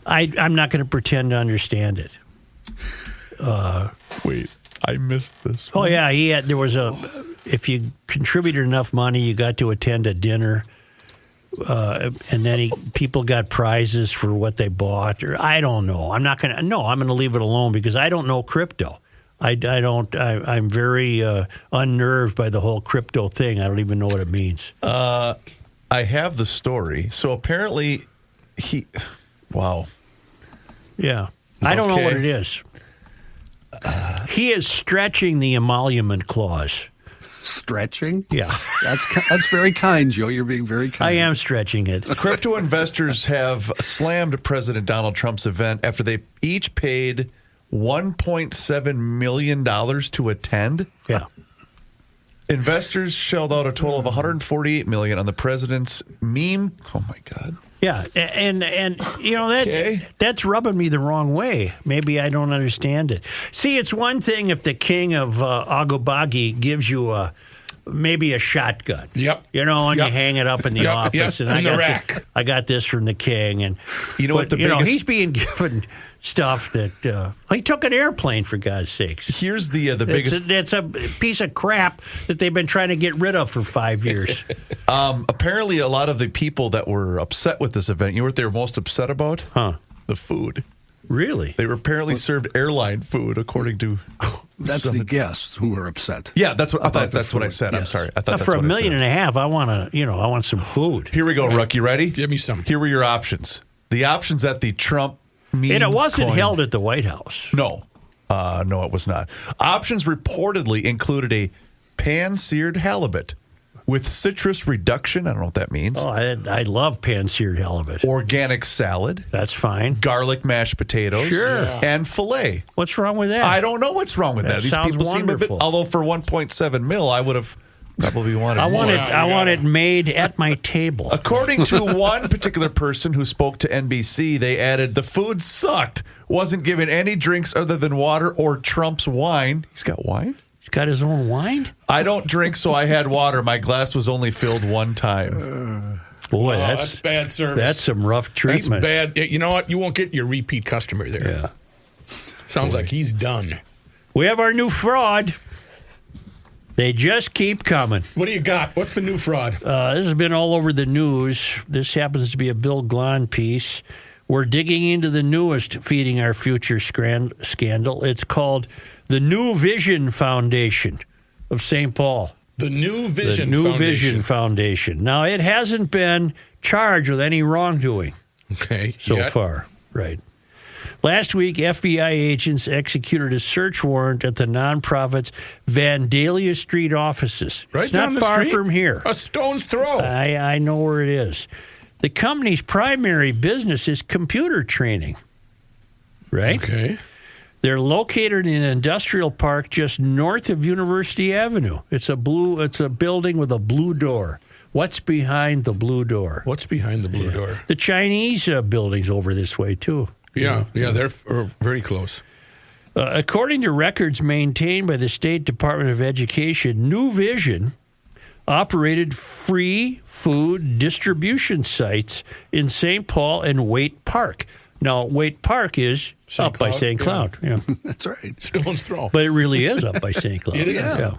Speaker 2: I'm not going to pretend to understand it.
Speaker 3: Wait, I missed this
Speaker 2: one.
Speaker 3: Oh,
Speaker 2: yeah, if you contributed enough money, you got to attend a dinner, and then people got prizes for what they bought, or I don't know. I'm going to leave it alone because I don't know crypto. I'm very unnerved by the whole crypto thing. I don't even know what it means.
Speaker 3: I have the story. So apparently wow.
Speaker 2: Yeah. I don't know what it is. He is stretching the emolument clause.
Speaker 6: Stretching?
Speaker 2: Yeah.
Speaker 6: That's very kind, Joe. You're being very kind.
Speaker 2: I am stretching it.
Speaker 3: Crypto investors have slammed President Donald Trump's event after they each paid $1.7 million to attend.
Speaker 2: Yeah.
Speaker 3: Investors shelled out a total of $148 million on the president's meme. Oh, my God.
Speaker 2: Yeah, and you know that's rubbing me the wrong way. Maybe I don't understand it. See, it's one thing if the king of Agobagi gives you maybe a shotgun.
Speaker 5: Yep.
Speaker 2: You know, and you hang it up in the office.
Speaker 5: Yep.
Speaker 2: And
Speaker 5: in the rack.
Speaker 2: I got this from the king, and he's being given stuff that he took an airplane, for God's sakes.
Speaker 3: Here's the biggest.
Speaker 2: It's a piece of crap that they've been trying to get rid of for 5 years.
Speaker 3: Apparently, a lot of the people that were upset with this event, you know what they were most upset about? The food.
Speaker 2: Really?
Speaker 3: They were apparently served airline food, according to.
Speaker 6: That's the guests who were upset.
Speaker 3: Yeah, that's what I thought. That's what I said. Yes. I'm sorry. I thought that's
Speaker 2: for
Speaker 3: $1.5 million,
Speaker 2: I want some food.
Speaker 3: Here we go, Ruck. You ready?
Speaker 5: Give me some.
Speaker 3: Here were your options. The options at the Trump meme.
Speaker 2: And it wasn't
Speaker 3: coin.
Speaker 2: held at the White House.
Speaker 3: No. No, it was not. Options reportedly included a pan-seared halibut with citrus reduction. I don't know what that means.
Speaker 2: Oh, I love pan-seared halibut.
Speaker 3: Organic salad.
Speaker 2: That's fine.
Speaker 3: Garlic mashed potatoes.
Speaker 2: Sure.
Speaker 3: And filet.
Speaker 2: What's wrong with that?
Speaker 3: I don't know what's wrong with that. These
Speaker 2: sounds
Speaker 3: people
Speaker 2: wonderful.
Speaker 3: seem a bit. Although for 1.7 mil, I would have probably wanted.
Speaker 2: I want it made at my table.
Speaker 3: According to one particular person who spoke to NBC, they added the food sucked. Wasn't given any drinks other than water or Trump's wine. He's got wine.
Speaker 2: He's got his own wine?
Speaker 3: I don't drink, so I had water. My glass was only filled one time.
Speaker 2: Boy,
Speaker 5: that's bad service.
Speaker 2: That's some rough treatment.
Speaker 5: That's bad. You know what? You won't get your repeat customer there.
Speaker 2: Yeah.
Speaker 5: Sounds like he's done.
Speaker 2: We have our new fraud. They just keep coming.
Speaker 5: What do you got? What's the new fraud?
Speaker 2: This has been all over the news. This happens to be a Bill Glahn piece. We're digging into the newest Feeding Our Future scandal. It's called the New Vision Foundation of St. Paul.
Speaker 5: The New Vision
Speaker 2: Vision Foundation. Now, it hasn't been charged with any wrongdoing so far. Right. Last week, FBI agents executed a search warrant at the nonprofit's Vandalia Street offices.
Speaker 5: Right
Speaker 2: it's not
Speaker 5: down the
Speaker 2: far
Speaker 5: street?
Speaker 2: from here.
Speaker 5: A stone's throw.
Speaker 2: I know where it is. The company's primary business is computer training. Right?
Speaker 5: Okay.
Speaker 2: They're located in an industrial park just north of University Avenue. It's a building with a blue door. What's behind the blue door?
Speaker 5: What's behind the blue door?
Speaker 2: The Chinese building's over this way, too.
Speaker 5: Yeah, they're very close.
Speaker 2: According to records maintained by the State Department of Education, New Vision operated free food distribution sites in St. Paul and Waite Park. Now, Waite Park is up by St. Cloud. Yeah.
Speaker 6: That's right.
Speaker 5: Stone's throw.
Speaker 2: But it really is up by St. Cloud.
Speaker 5: It is.
Speaker 2: Yeah.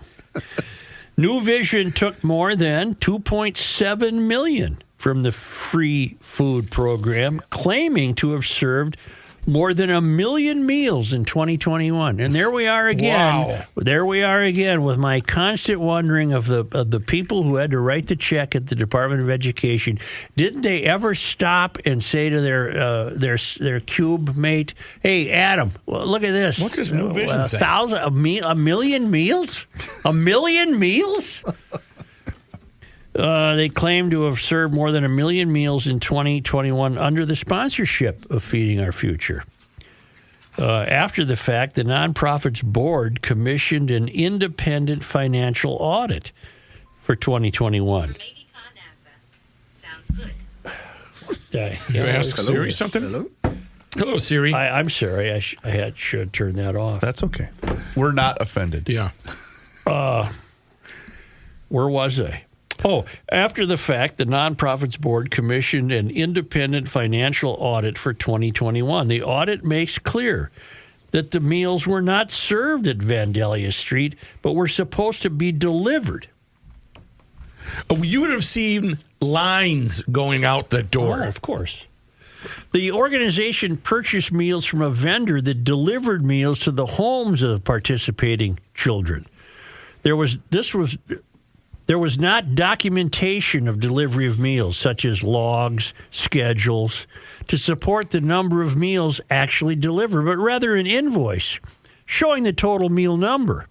Speaker 2: New Vision took more than $2.7 million from the free food program, claiming to have served more than 1 million meals in 2021. And there we are again.
Speaker 5: Wow.
Speaker 2: There we are again with my constant wondering of the people who had to write the check at the Department of Education. Didn't they ever stop and say to their cube mate, "Hey, Adam, well, look at this.
Speaker 5: What's this New Vision thing?
Speaker 2: 1 million meals? 1 million meals?" They claim to have served more than 1 million meals in 2021 under the sponsorship of Feeding Our Future. After the fact, the nonprofit's board commissioned an independent financial audit for 2021.
Speaker 11: Sounds good.
Speaker 5: You ask Siri something? Hello, Siri.
Speaker 2: I'm sorry. I should turn that off.
Speaker 3: That's okay. We're not offended.
Speaker 5: Yeah.
Speaker 2: Where was I? Oh, after the fact, the nonprofit's board commissioned an independent financial audit for 2021. The audit makes clear that the meals were not served at Vandalia Street, but were supposed to be delivered.
Speaker 5: Oh, you would have seen lines going out the door.
Speaker 2: Oh, of course. The organization purchased meals from a vendor that delivered meals to the homes of participating children. There was not documentation of delivery of meals, such as logs, schedules, to support the number of meals actually delivered, but rather an invoice showing the total meal number.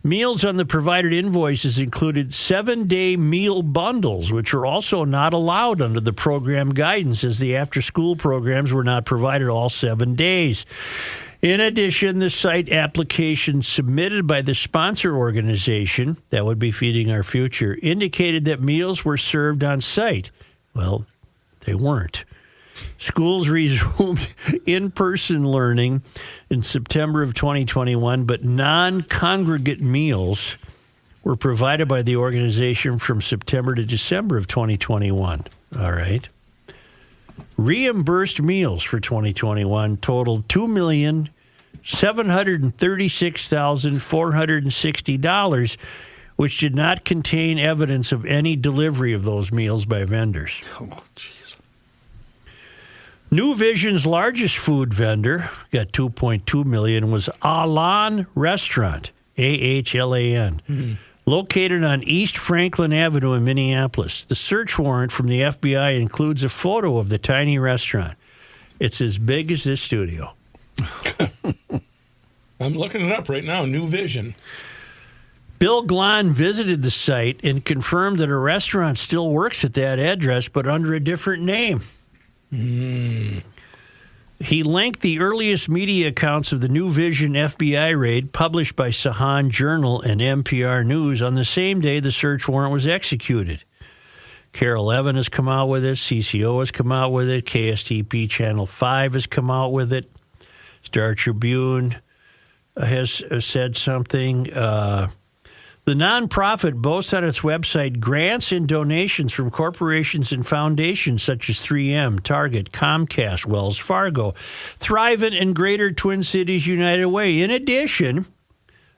Speaker 2: Meals on the provided invoices included 7-day meal bundles, which were also not allowed under the program guidance, as the after-school programs were not provided all 7 days. In addition, the site application submitted by the sponsor organization, that would be Feeding Our Future, indicated that meals were served on site. Well, they weren't. Schools resumed in-person learning in September of 2021, but non-congregate meals were provided by the organization from September to December of 2021. All right. Reimbursed meals for 2021 totaled $2,736,460, which did not contain evidence of any delivery of those meals by vendors.
Speaker 6: Oh, jeez.
Speaker 2: New Vision's largest food vendor, got $2.2 million, was Ahlan Restaurant, AHLAN. Mm-hmm. Located on East Franklin Avenue in Minneapolis. The search warrant from the FBI includes a photo of the tiny restaurant. It's as big as this studio.
Speaker 5: I'm looking it up right now, New Vision.
Speaker 2: Bill Glahn visited the site and confirmed that a restaurant still works at that address, but under a different name. He linked the earliest media accounts of the New Vision FBI raid published by Sahan Journal and NPR News on the same day the search warrant was executed. Carol Evan has come out with it. CCO has come out with it. KSTP Channel 5 has come out with it. Star Tribune has said something. The The nonprofit boasts on its website grants and donations from corporations and foundations such as 3M, Target, Comcast, Wells Fargo, Thrivent, and Greater Twin Cities United Way. In addition,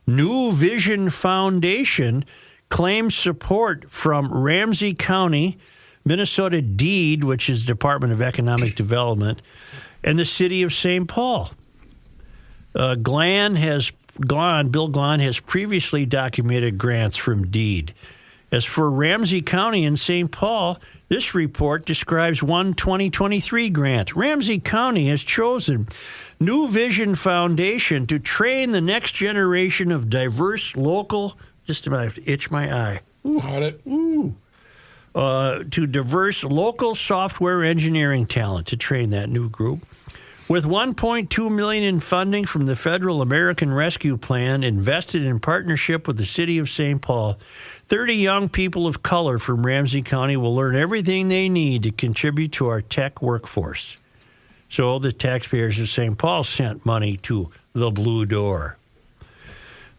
Speaker 2: New Vision Foundation claims support from Ramsey County, Minnesota DEED, which is Department of Economic Development, and the city of St. Paul. Bill Glan has previously documented grants from DEED. As for Ramsey County and St. Paul, this report describes one 2023 grant. Ramsey County has chosen New Vision Foundation to train the next generation of diverse local, just a minute, I have to itch my eye.
Speaker 5: Got it.
Speaker 2: To diverse local software engineering talent to train that new group. With $1.2 million in funding from the Federal American Rescue Plan invested in partnership with the city of St. Paul, 30 young people of color from Ramsey County will learn everything they need to contribute to our tech workforce. So the taxpayers of St. Paul sent money to the Blue Door.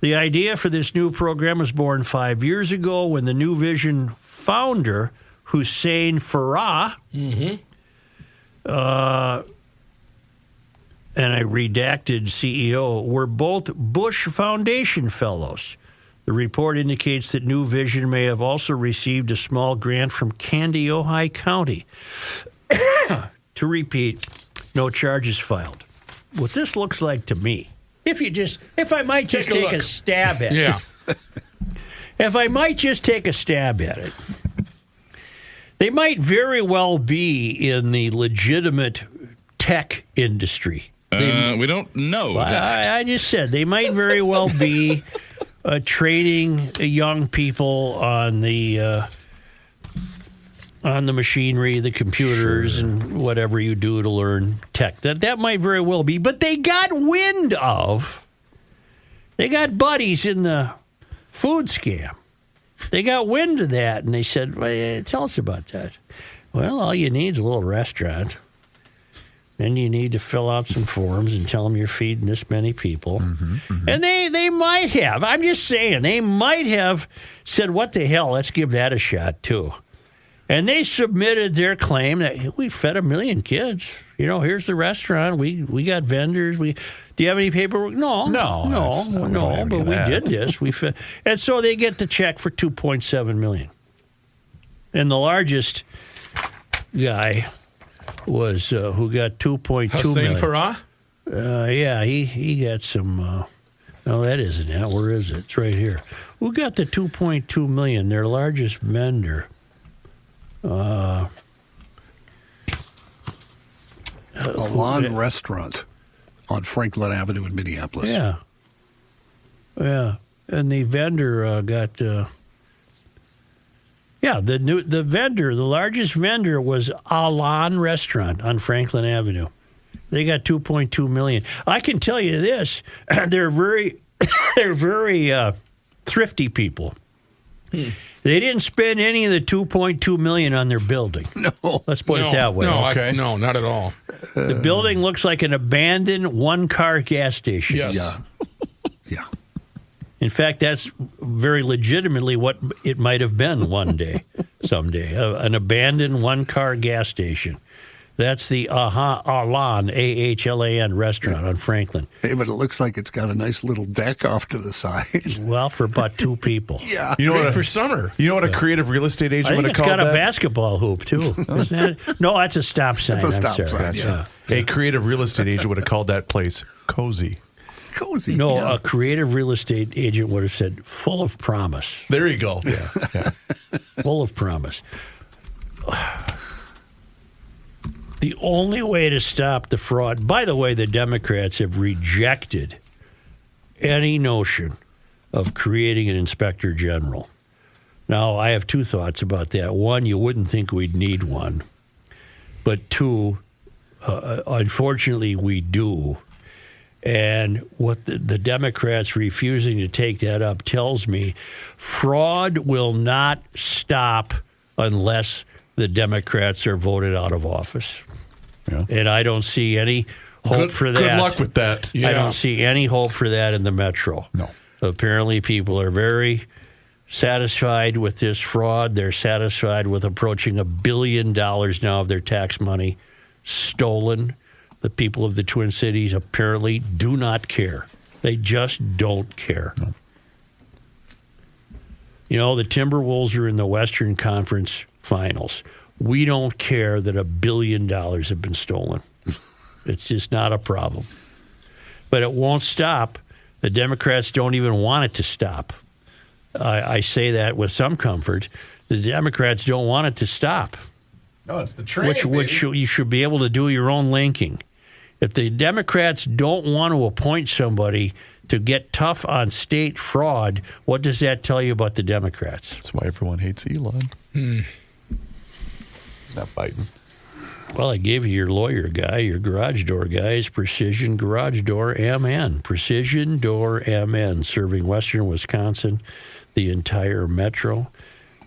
Speaker 2: The idea for this new program was born 5 years ago when the New Vision founder, Hussein Farah, and a redacted CEO were both Bush Foundation fellows. The report indicates that New Vision may have also received a small grant from Kandiyohi County. To repeat, no charges filed. What this looks like to me, if I might just take a stab at it. If I might just take a stab at it, they might very well be in the legitimate tech industry.
Speaker 12: We don't know that.
Speaker 2: I just said they might very well be training young people on the machinery, the computers, and whatever you do to learn tech. That might very well be. But they got wind of. They got buddies in the food scam. They got wind of that, and they said, well, tell us about that. Well, all you need is a little restaurant. Then you need to fill out some forms and tell them you're feeding this many people. And they might have. I'm just saying, they might have said, what the hell, let's give that a shot, too. And they submitted their claim that we fed 1 million kids. You know, here's the restaurant. We got vendors. Do you have any paperwork? No. But we did this. And so they get the check for $2.7 million. And the largest guy was who got $2.2 million.
Speaker 5: Hussein Farah?
Speaker 2: Yeah, he got some. No, that isn't it. Where is it? It's right here. Who got the $2.2 million? Their largest vendor.
Speaker 6: Ilhan Restaurant on Franklin Avenue in Minneapolis.
Speaker 2: Yeah. And the vendor got. The largest vendor was Ilhan Restaurant on Franklin Avenue. They got $2.2 million. I can tell you this: they're very thrifty people. They didn't spend any of the $2.2 million on their building.
Speaker 6: No.
Speaker 2: Let's put it that way.
Speaker 5: No, not at all.
Speaker 2: The building looks like an abandoned one-car gas station.
Speaker 5: Yes.
Speaker 6: Yeah.
Speaker 2: In fact, that's very legitimately what it might have been someday, an abandoned one-car gas station. That's the Ahlan, A-H-L-A-N restaurant on Franklin.
Speaker 6: Hey, but it looks like it's got a nice little deck off to the side.
Speaker 2: Well, for about 2 people.
Speaker 6: Yeah.
Speaker 3: You know what
Speaker 5: for summer.
Speaker 3: You know what a creative real estate agent would have called that?
Speaker 2: It's got a basketball hoop, too. Isn't that? No, that's a stop sign.
Speaker 6: That's a stop sign, yeah.
Speaker 3: A creative real estate agent would have called that place cozy.
Speaker 6: Cozy.
Speaker 2: No,
Speaker 6: yeah.
Speaker 2: a creative real estate agent would have said, full of promise.
Speaker 3: There you go.
Speaker 2: Yeah. Full of promise. The only way to stop the fraud, by the way, the Democrats have rejected any notion of creating an inspector general. Now, I have 2 thoughts about that. One, you wouldn't think we'd need one. But 2, unfortunately, we do. And what the Democrats refusing to take that up tells me fraud will not stop unless the Democrats are voted out of office. Yeah. And I don't see any hope for that.
Speaker 3: Good luck with that.
Speaker 2: Yeah. I don't see any hope for that in the Metro.
Speaker 3: No.
Speaker 2: Apparently people are very satisfied with this fraud. They're satisfied with approaching $1 billion now of their tax money stolen. The people of the Twin Cities apparently do not care. They just don't care. No. You know, the Timberwolves are in the Western Conference Finals. We don't care that $1 billion have been stolen. It's just not a problem. But it won't stop. The Democrats don't even want it to stop. I say that with some comfort. The Democrats don't want it to stop.
Speaker 3: No, it's the train,
Speaker 2: which you should be able to do your own linking. If the Democrats don't want to appoint somebody to get tough on state fraud, what does that tell you about the Democrats?
Speaker 3: That's why everyone hates Elon. He's not Biden.
Speaker 2: Well, I gave you your lawyer guy, your garage door guy is Precision Garage Door MN. Precision Door MN, serving western Wisconsin, the entire metro.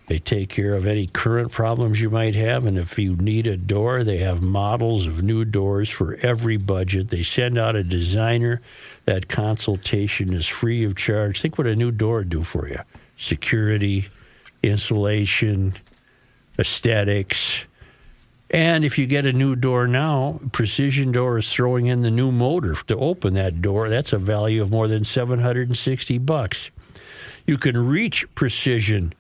Speaker 2: They take care of any current problems you might have, and if you need a door, they have models of new doors for every budget. They send out a designer. That consultation is free of charge. Think what a new door would do for you. Security, insulation, aesthetics. And if you get a new door now, Precision Door is throwing in the new motor to open that door. That's a value of more than $760. You can reach Precision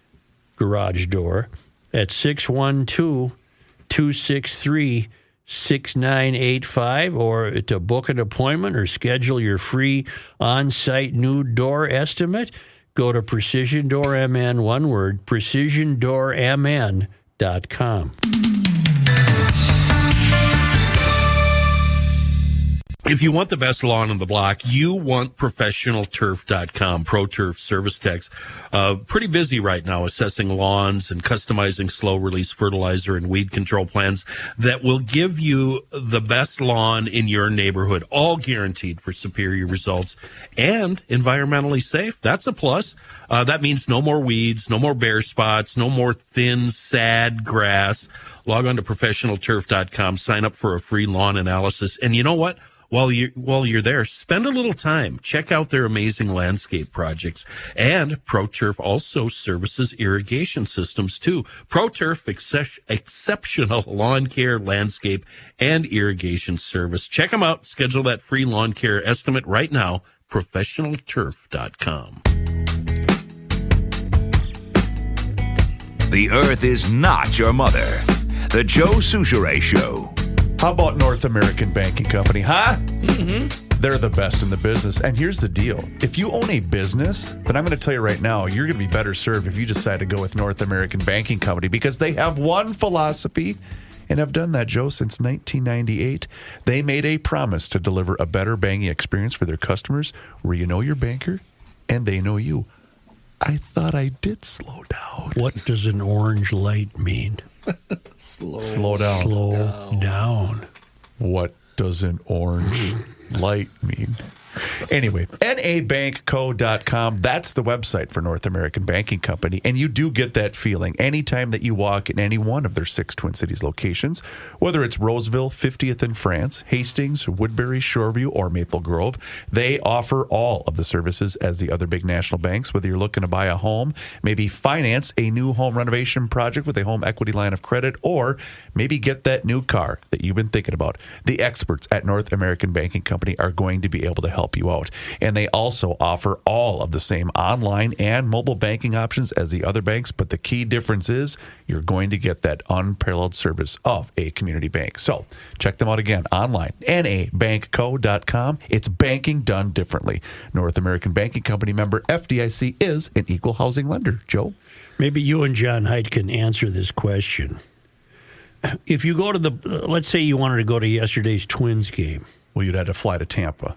Speaker 2: Garage Door at 612-263-6985, or to book an appointment or schedule your free on-site new door estimate, go to Precision Door MN, one word, precisiondoormn.com.
Speaker 13: If you want the best lawn on the block, you want ProfessionalTurf.com. Pro Turf Service Techs. Pretty busy right now assessing lawns and customizing slow-release fertilizer and weed control plans that will give you the best lawn in your neighborhood, all guaranteed for superior results and environmentally safe. That's a plus. That means no more weeds, no more bare spots, no more thin, sad grass. Log on to ProfessionalTurf.com, sign up for a free lawn analysis, and you know what? While you're there, spend a little time. Check out their amazing landscape projects. And ProTurf also services irrigation systems, too. ProTurf, exceptional lawn care, landscape, and irrigation service. Check them out. Schedule that free lawn care estimate right now. ProfessionalTurf.com.
Speaker 14: The earth is not your mother. The Joe Souchere Show.
Speaker 3: How about North American Banking Company, huh?
Speaker 13: Mm-hmm.
Speaker 3: They're the best in the business. And here's the deal. If you own a business, then I'm going to tell you right now, you're going to be better served if you decide to go with North American Banking Company, because they have one philosophy and have done that, Joe, since 1998. They made a promise to deliver a better banking experience for their customers where you know your banker and they know you. I thought I did slow down.
Speaker 2: What does an orange light mean?
Speaker 3: Slow down.
Speaker 2: Slow down.
Speaker 3: What does an orange light mean? Anyway, nabankco.com. That's the website for North American Banking Company. And you do get that feeling anytime that you walk in any one of their 6 Twin Cities locations, whether it's Roseville, 50th in France, Hastings, Woodbury, Shoreview, or Maple Grove. They offer all of the services as the other big national banks, whether you're looking to buy a home, maybe finance a new home renovation project with a home equity line of credit, or maybe get that new car that you've been thinking about. The experts at North American Banking Company are going to be able to help you out. And they also offer all of the same online and mobile banking options as the other banks, but the key difference is you're going to get that unparalleled service of a community bank. So check them out again online, nabankco.com. It's banking done differently. North American Banking Company, member FDIC, is an equal housing lender. Joe?
Speaker 2: Maybe you and John Heidt can answer this question. If you go to let's say you wanted to go to yesterday's Twins game.
Speaker 3: Well, you'd have to fly to Tampa.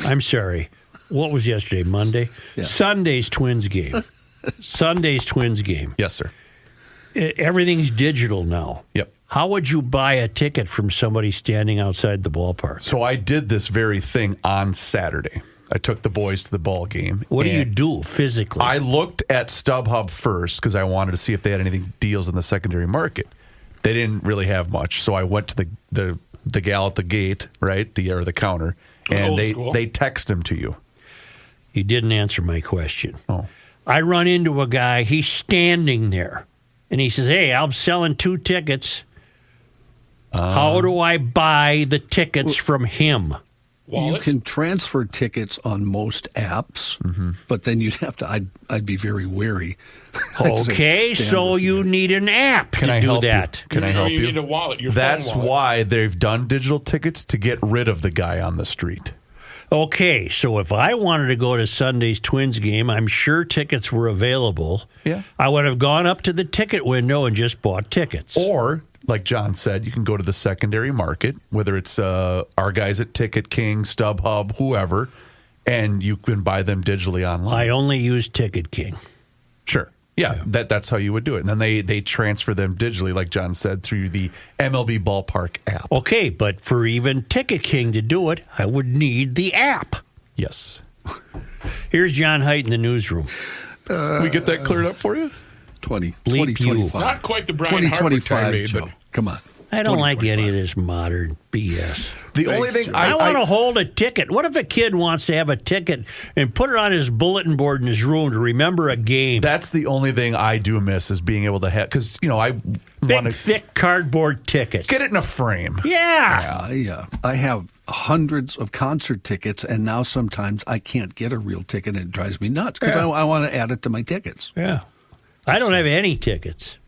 Speaker 2: I'm sorry. What was yesterday? Monday? Yeah. Sunday's Twins game. Sunday's Twins game.
Speaker 3: Yes, sir.
Speaker 2: Everything's digital now.
Speaker 3: Yep.
Speaker 2: How would you buy a ticket from somebody standing outside the ballpark?
Speaker 3: So I did this very thing on Saturday. I took the boys to the ball game.
Speaker 2: What do you do physically?
Speaker 3: I looked at StubHub first because I wanted to see if they had any deals in the secondary market. They didn't really have much, so I went to the gal at the gate, right, the counter, and they text them to you.
Speaker 2: You didn't answer my question.
Speaker 3: Oh.
Speaker 2: I run into a guy. He's standing there. And he says, hey, I'm selling 2 tickets. How do I buy the tickets from him?
Speaker 6: You can transfer tickets on most apps, but then you'd have to. I'd be very wary.
Speaker 2: Okay, so you need an app to do that.
Speaker 3: Can I help you?
Speaker 5: You need a wallet.
Speaker 3: That's
Speaker 5: phone wallet.
Speaker 3: why they've done digital tickets to get rid of the guy on the street.
Speaker 2: Okay, so if I wanted to go to Sunday's Twins game, I'm sure tickets were available.
Speaker 3: Yeah.
Speaker 2: I would have gone up to the ticket window and just bought tickets.
Speaker 3: Or, like John said, you can go to the secondary market, whether it's our guys at Ticket King, StubHub, whoever, and you can buy them digitally online.
Speaker 2: I only use Ticket King.
Speaker 3: Sure. Yeah, that's how you would do it. And then they transfer them digitally, like John said, through the MLB Ballpark app.
Speaker 2: Okay, but for even Ticket King to do it, I would need the app.
Speaker 3: Yes.
Speaker 2: Here's John Heidt in the newsroom.
Speaker 3: We get that cleared up for you?
Speaker 6: 2025.
Speaker 5: Not quite the Brian Harper tirade, but
Speaker 6: come on.
Speaker 2: I don't like any of this modern BS.
Speaker 3: The only thing
Speaker 2: I want to hold a ticket. What if a kid wants to have a ticket and put it on his bulletin board in his room to remember a game?
Speaker 3: That's the only thing I do miss is being able to have, because, I want to
Speaker 2: thick cardboard ticket.
Speaker 3: Get it in a frame.
Speaker 2: Yeah.
Speaker 6: I have hundreds of concert tickets, and now sometimes I can't get a real ticket, and it drives me nuts because I want to add it to my tickets.
Speaker 2: Yeah. I don't have any tickets.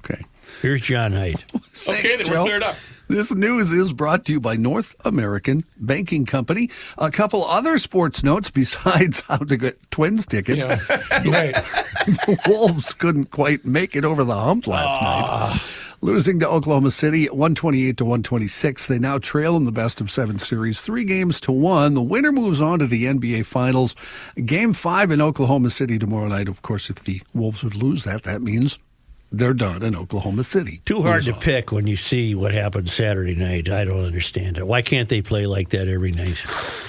Speaker 6: Okay.
Speaker 2: Here's John Heidt.
Speaker 5: Okay, then we're cleared up.
Speaker 6: This news is brought to you by North American Banking Company. A couple other sports notes besides how to get Twins tickets.
Speaker 5: Yeah. Right.
Speaker 6: The Wolves couldn't quite make it over the hump last night. Losing to Oklahoma City 128-126. They now trail in the best-of-7 series 3-1. The winner moves on to the NBA Finals. Game 5 in Oklahoma City tomorrow night. Of course, if the Wolves would lose that means they're done in Oklahoma City.
Speaker 2: Too hard to pick when you see what happened Saturday night. I don't understand it. Why can't they play like that every night?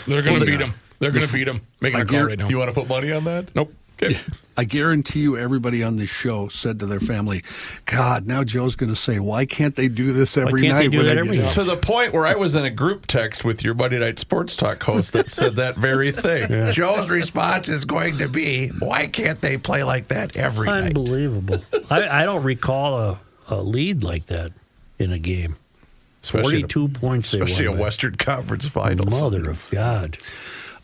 Speaker 5: They're going to beat them. They're going to beat them. Making a call right now.
Speaker 3: You want to put money on that?
Speaker 5: Nope. Okay.
Speaker 6: I guarantee you everybody on this show said to their family, God, now Joe's going to say, why can't they do this every night?
Speaker 3: To the point where I was in a group text with your Monday Night Sports Talk host that said that very thing.
Speaker 2: Yeah.
Speaker 3: Joe's response is going to be, why can't they play like that every night?
Speaker 2: Unbelievable. I don't recall a lead like that in a game. 42 points they won.
Speaker 3: Especially a Western Conference Finals.
Speaker 2: Mother of God.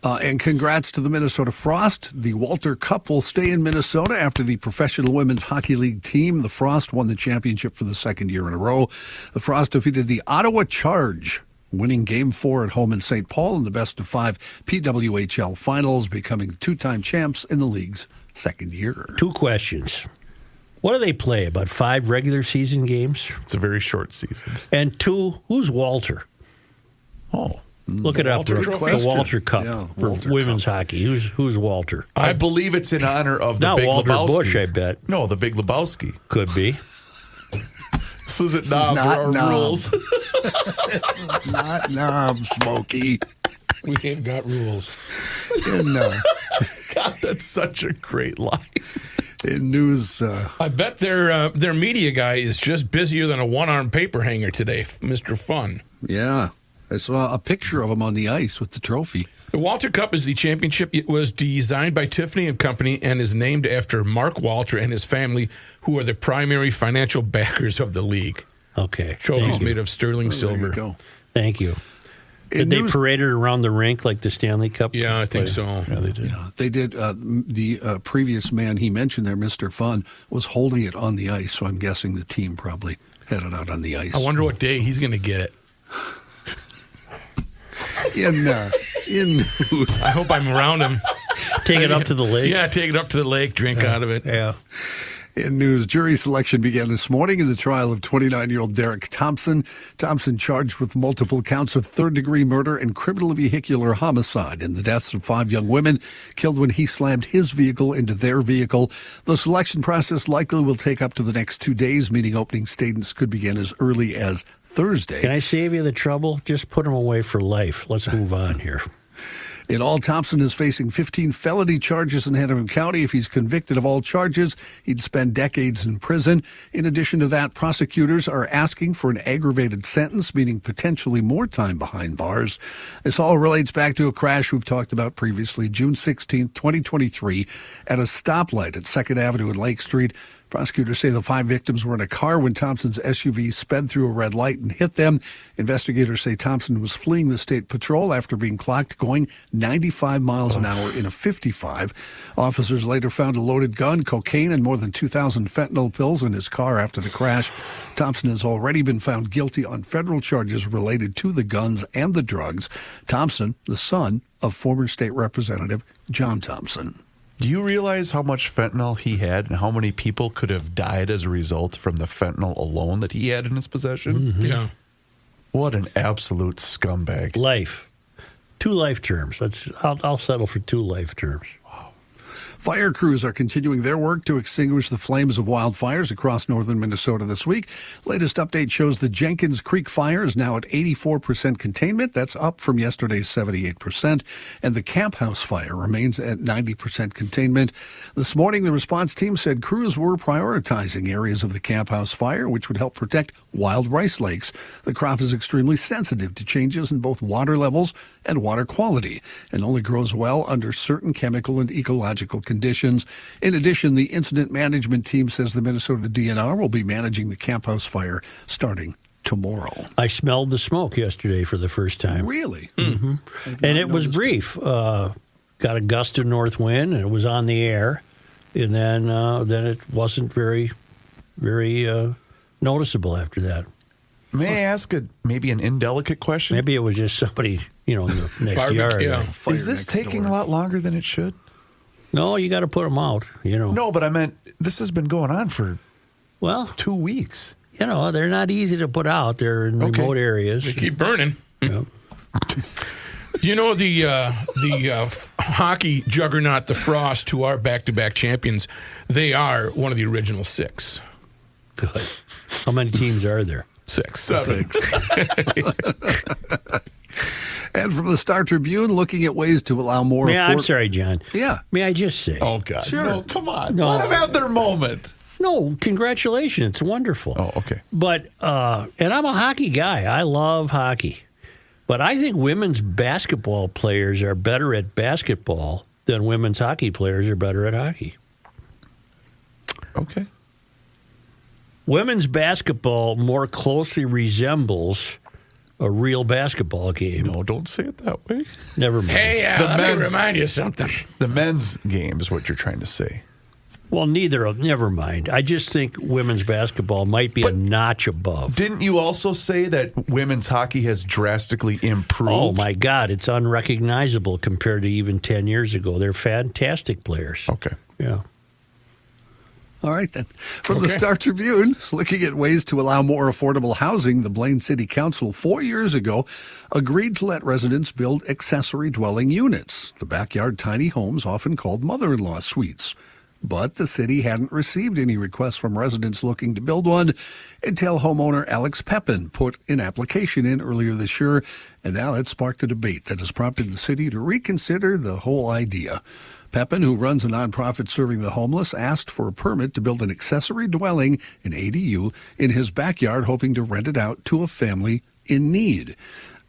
Speaker 6: And congrats to the Minnesota Frost. The Walter Cup will stay in Minnesota after the Professional Women's Hockey League team. The Frost won the championship for the second year in a row. The Frost defeated the Ottawa Charge, winning Game 4 at home in St. Paul in the best-of-5 PWHL Finals, becoming 2-time champs in the league's second year.
Speaker 2: 2 questions. What do they play, about 5 regular season games?
Speaker 3: It's a very short season.
Speaker 2: And 2, who's Walter?
Speaker 3: Oh.
Speaker 2: Look it up. The Walter Cup for women's hockey. Who's Walter?
Speaker 3: I believe it's in honor of the
Speaker 2: Not
Speaker 3: Big
Speaker 2: Walter
Speaker 3: Lebowski.
Speaker 2: Bush, I bet.
Speaker 3: No, the Big Lebowski.
Speaker 2: Could be.
Speaker 3: This isn't Knob. There are rules.
Speaker 6: This is not Knob, Smokey.
Speaker 5: We ain't got rules.
Speaker 3: God, that's such a great line.
Speaker 6: In news,
Speaker 5: I bet their media guy is just busier than a one-armed paper hanger today, Mr. Fun.
Speaker 6: Yeah. I saw a picture of him on the ice with the trophy.
Speaker 5: The Walter Cup is the championship. It was designed by Tiffany & Company and is named after Mark Walter and his family, who are the primary financial backers of the league.
Speaker 2: Okay.
Speaker 5: Trophy's made of sterling silver.
Speaker 6: There you go.
Speaker 2: Thank you. Did they parade it around the rink like the Stanley Cup?
Speaker 5: Yeah, I think so.
Speaker 3: Yeah, they did.
Speaker 6: Yeah, they did. The previous man he mentioned there, Mr. Fun, was holding it on the ice, so I'm guessing the team probably had it out on the ice.
Speaker 5: I wonder what day he's going to get it.
Speaker 6: In news.
Speaker 5: I hope I'm around him.
Speaker 2: Take it up to the lake?
Speaker 5: Yeah, take it up to the lake, drink out of it.
Speaker 2: Yeah.
Speaker 6: In news, jury selection began this morning in the trial of 29-year-old Derek Thompson. Thompson charged with multiple counts of third-degree murder and criminal vehicular homicide in the deaths of 5 young women killed when he slammed his vehicle into their vehicle. The selection process likely will take up to the next 2 days, meaning opening statements could begin as early as Thursday.
Speaker 2: Can I save you the trouble? Just put him away for life. Let's move on here.
Speaker 1: In all, Thompson is facing 15 felony charges in Hennepin County. If he's convicted of all charges, he'd spend decades in prison. In addition to that, prosecutors are asking for an aggravated sentence, meaning potentially more time behind bars. This all relates back to a crash we've talked about previously, June 16, 2023, at a stoplight at 2nd Avenue and Lake Street. Prosecutors say the 5 victims were in a car when Thompson's SUV sped through a red light and hit them. Investigators say Thompson was fleeing the state patrol after being clocked going 95 miles an hour in a 55. Officers later found a loaded gun, cocaine, and more than 2,000 fentanyl pills in his car after the crash. Thompson has already been found guilty on federal charges related to the guns and the drugs. Thompson, the son of former state representative John Thompson.
Speaker 3: Do you realize how much fentanyl he had and how many people could have died as a result from the fentanyl alone that he had in his possession?
Speaker 2: Mm-hmm.
Speaker 5: Yeah.
Speaker 3: What an absolute scumbag.
Speaker 2: Life. 2 life terms. I'll settle for 2 life terms.
Speaker 1: Fire crews are continuing their work to extinguish the flames of wildfires across northern Minnesota this week. Latest update shows the Jenkins Creek fire is now at 84% containment. That's up from yesterday's 78%. And the Camp House fire remains at 90% containment. This morning, the response team said crews were prioritizing areas of the Camp House fire, which would help protect wild rice lakes. The crop is extremely sensitive to changes in both water levels and water quality, and only grows well under certain chemical and ecological conditions. In addition, the incident management team says the Minnesota DNR will be managing the Camp House fire starting tomorrow.
Speaker 2: I smelled the smoke yesterday for the first time.
Speaker 1: Really?
Speaker 2: Mm-hmm. And it was brief. Got a gust of north wind, and it was on the air. And then it wasn't very noticeable after that.
Speaker 3: May I ask maybe an indelicate question?
Speaker 2: Maybe it was just somebody, in the next yard.
Speaker 5: Yeah.
Speaker 3: Is this taking a lot longer than it should?
Speaker 2: No, you got to put them out,
Speaker 3: No, but I meant this has been going on for 2 weeks.
Speaker 2: They're not easy to put out. They're in remote areas.
Speaker 5: They keep burning.
Speaker 2: Yeah.
Speaker 5: The hockey juggernaut, the Frost, who are back-to-back champions, they are one of the original 6.
Speaker 2: Good. How many teams are there?
Speaker 5: 6.
Speaker 3: 7.
Speaker 1: And from the Star Tribune, looking at ways to allow more...
Speaker 2: I'm sorry, John.
Speaker 1: Yeah.
Speaker 2: May I just say?
Speaker 3: Oh, God.
Speaker 1: Sure.
Speaker 3: No, come on.
Speaker 2: No.
Speaker 3: Let them have their moment.
Speaker 2: No, congratulations. It's wonderful.
Speaker 3: Oh, okay.
Speaker 2: But, and I'm a hockey guy. I love hockey. But I think women's basketball players are better at basketball than women's hockey players are better at hockey.
Speaker 3: Okay.
Speaker 2: Women's basketball more closely resembles a real basketball game.
Speaker 3: No, don't say it that way.
Speaker 2: Never mind.
Speaker 5: Hey, let me remind you of something.
Speaker 3: The men's game is what you're trying to say.
Speaker 2: Well, never mind. I just think women's basketball might be a notch above.
Speaker 3: Didn't you also say that women's hockey has drastically improved?
Speaker 2: Oh, my God. It's unrecognizable compared to even 10 years ago. They're fantastic players.
Speaker 3: Okay.
Speaker 2: Yeah.
Speaker 1: All right, then. From the Star Tribune, looking at ways to allow more affordable housing, the Blaine City Council 4 years ago agreed to let residents build accessory dwelling units, the backyard tiny homes often called mother-in-law suites. But the city hadn't received any requests from residents looking to build one until homeowner Alex Pepin put an application in earlier this year, and now that sparked a debate that has prompted the city to reconsider the whole idea. Pepin, who runs a nonprofit serving the homeless, asked for a permit to build an accessory dwelling, an ADU, in his backyard, hoping to rent it out to a family in need.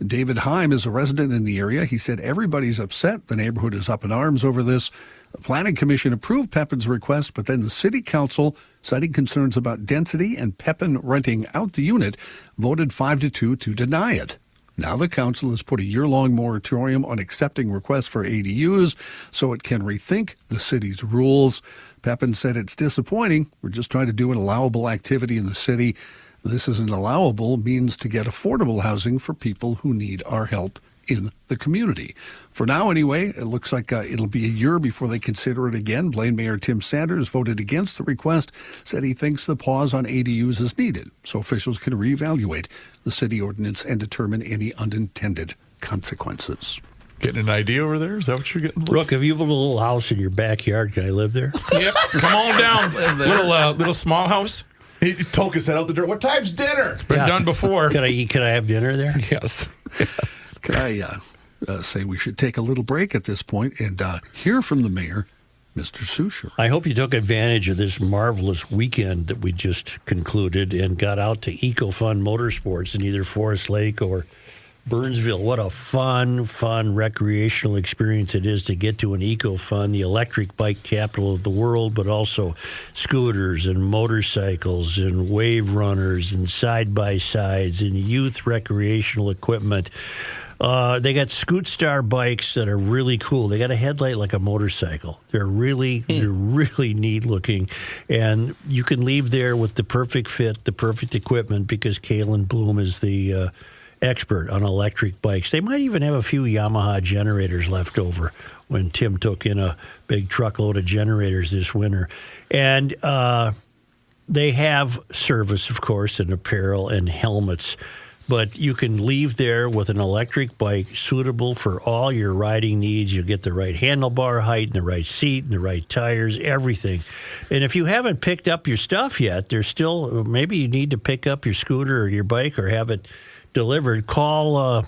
Speaker 1: David Heim is a resident in the area. He said everybody's upset. The neighborhood is up in arms over this. The Planning Commission approved Pepin's request, but then the City Council, citing concerns about density and Pepin renting out the unit, voted 5-2 to deny it. Now the council has put a year-long moratorium on accepting requests for ADUs so it can rethink the city's rules. Pepin said it's disappointing. We're just trying to do an allowable activity in the city. This is an allowable means to get affordable housing for people who need our help in the community. For now, anyway, it looks like it'll be a year before they consider it again. Blaine Mayor Tim Sanders voted against the request, said he thinks the pause on ADUs is needed so officials can reevaluate the city ordinance and determine any unintended consequences.
Speaker 3: Getting an idea over there? Is that what you're getting?
Speaker 2: Look, if you build a little house in your backyard, can I live there?
Speaker 5: Yep. Come on down. Little small house.
Speaker 3: He took his head out the door. What time's dinner?
Speaker 5: It's been done before.
Speaker 2: Can I have dinner there?
Speaker 5: Yes.
Speaker 1: Can I
Speaker 6: say we should take a little break at this point and hear from the mayor, Mr. Susher.
Speaker 2: I hope you took advantage of this marvelous weekend that we just concluded and got out to EcoFun Motorsports in either Forest Lake or Burnsville. What a fun recreational experience it is to get to an EcoFun, the electric bike capital of the world, but also scooters and motorcycles and wave runners and side-by-sides and youth recreational equipment. They got Scoot Star bikes that are really cool. They got a headlight like a motorcycle. They're really neat looking. And you can leave there with the perfect fit, the perfect equipment, because Kalen Bloom is the expert on electric bikes. They might even have a few Yamaha generators left over when Tim took in a big truckload of generators this winter. And they have service, of course, and apparel and helmets. But you can leave there with an electric bike suitable for all your riding needs. You'll get the right handlebar height and the right seat and the right tires, everything. And if you haven't picked up your stuff yet, there's still, maybe you need to pick up your scooter or your bike or have it delivered. Call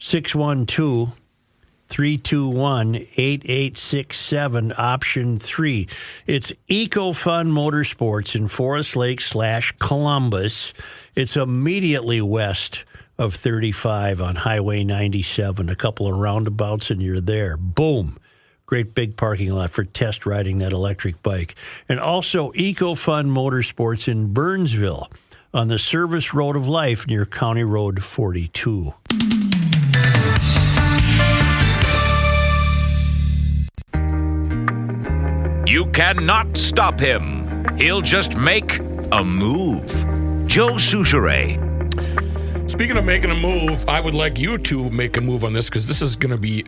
Speaker 2: 612-321-8867, option 3. It's EcoFun Motorsports in Forest Lake / Columbus. It's immediately west of 35 on Highway 97. A couple of roundabouts and you're there. Boom. Great big parking lot for test riding that electric bike. And also EcoFun Motorsports in Burnsville on the Service Road of Life near County Road 42.
Speaker 14: You cannot stop him. He'll just make a move. Joe Souchere.
Speaker 5: Speaking of making a move, I would like you to make a move on this because this is going to be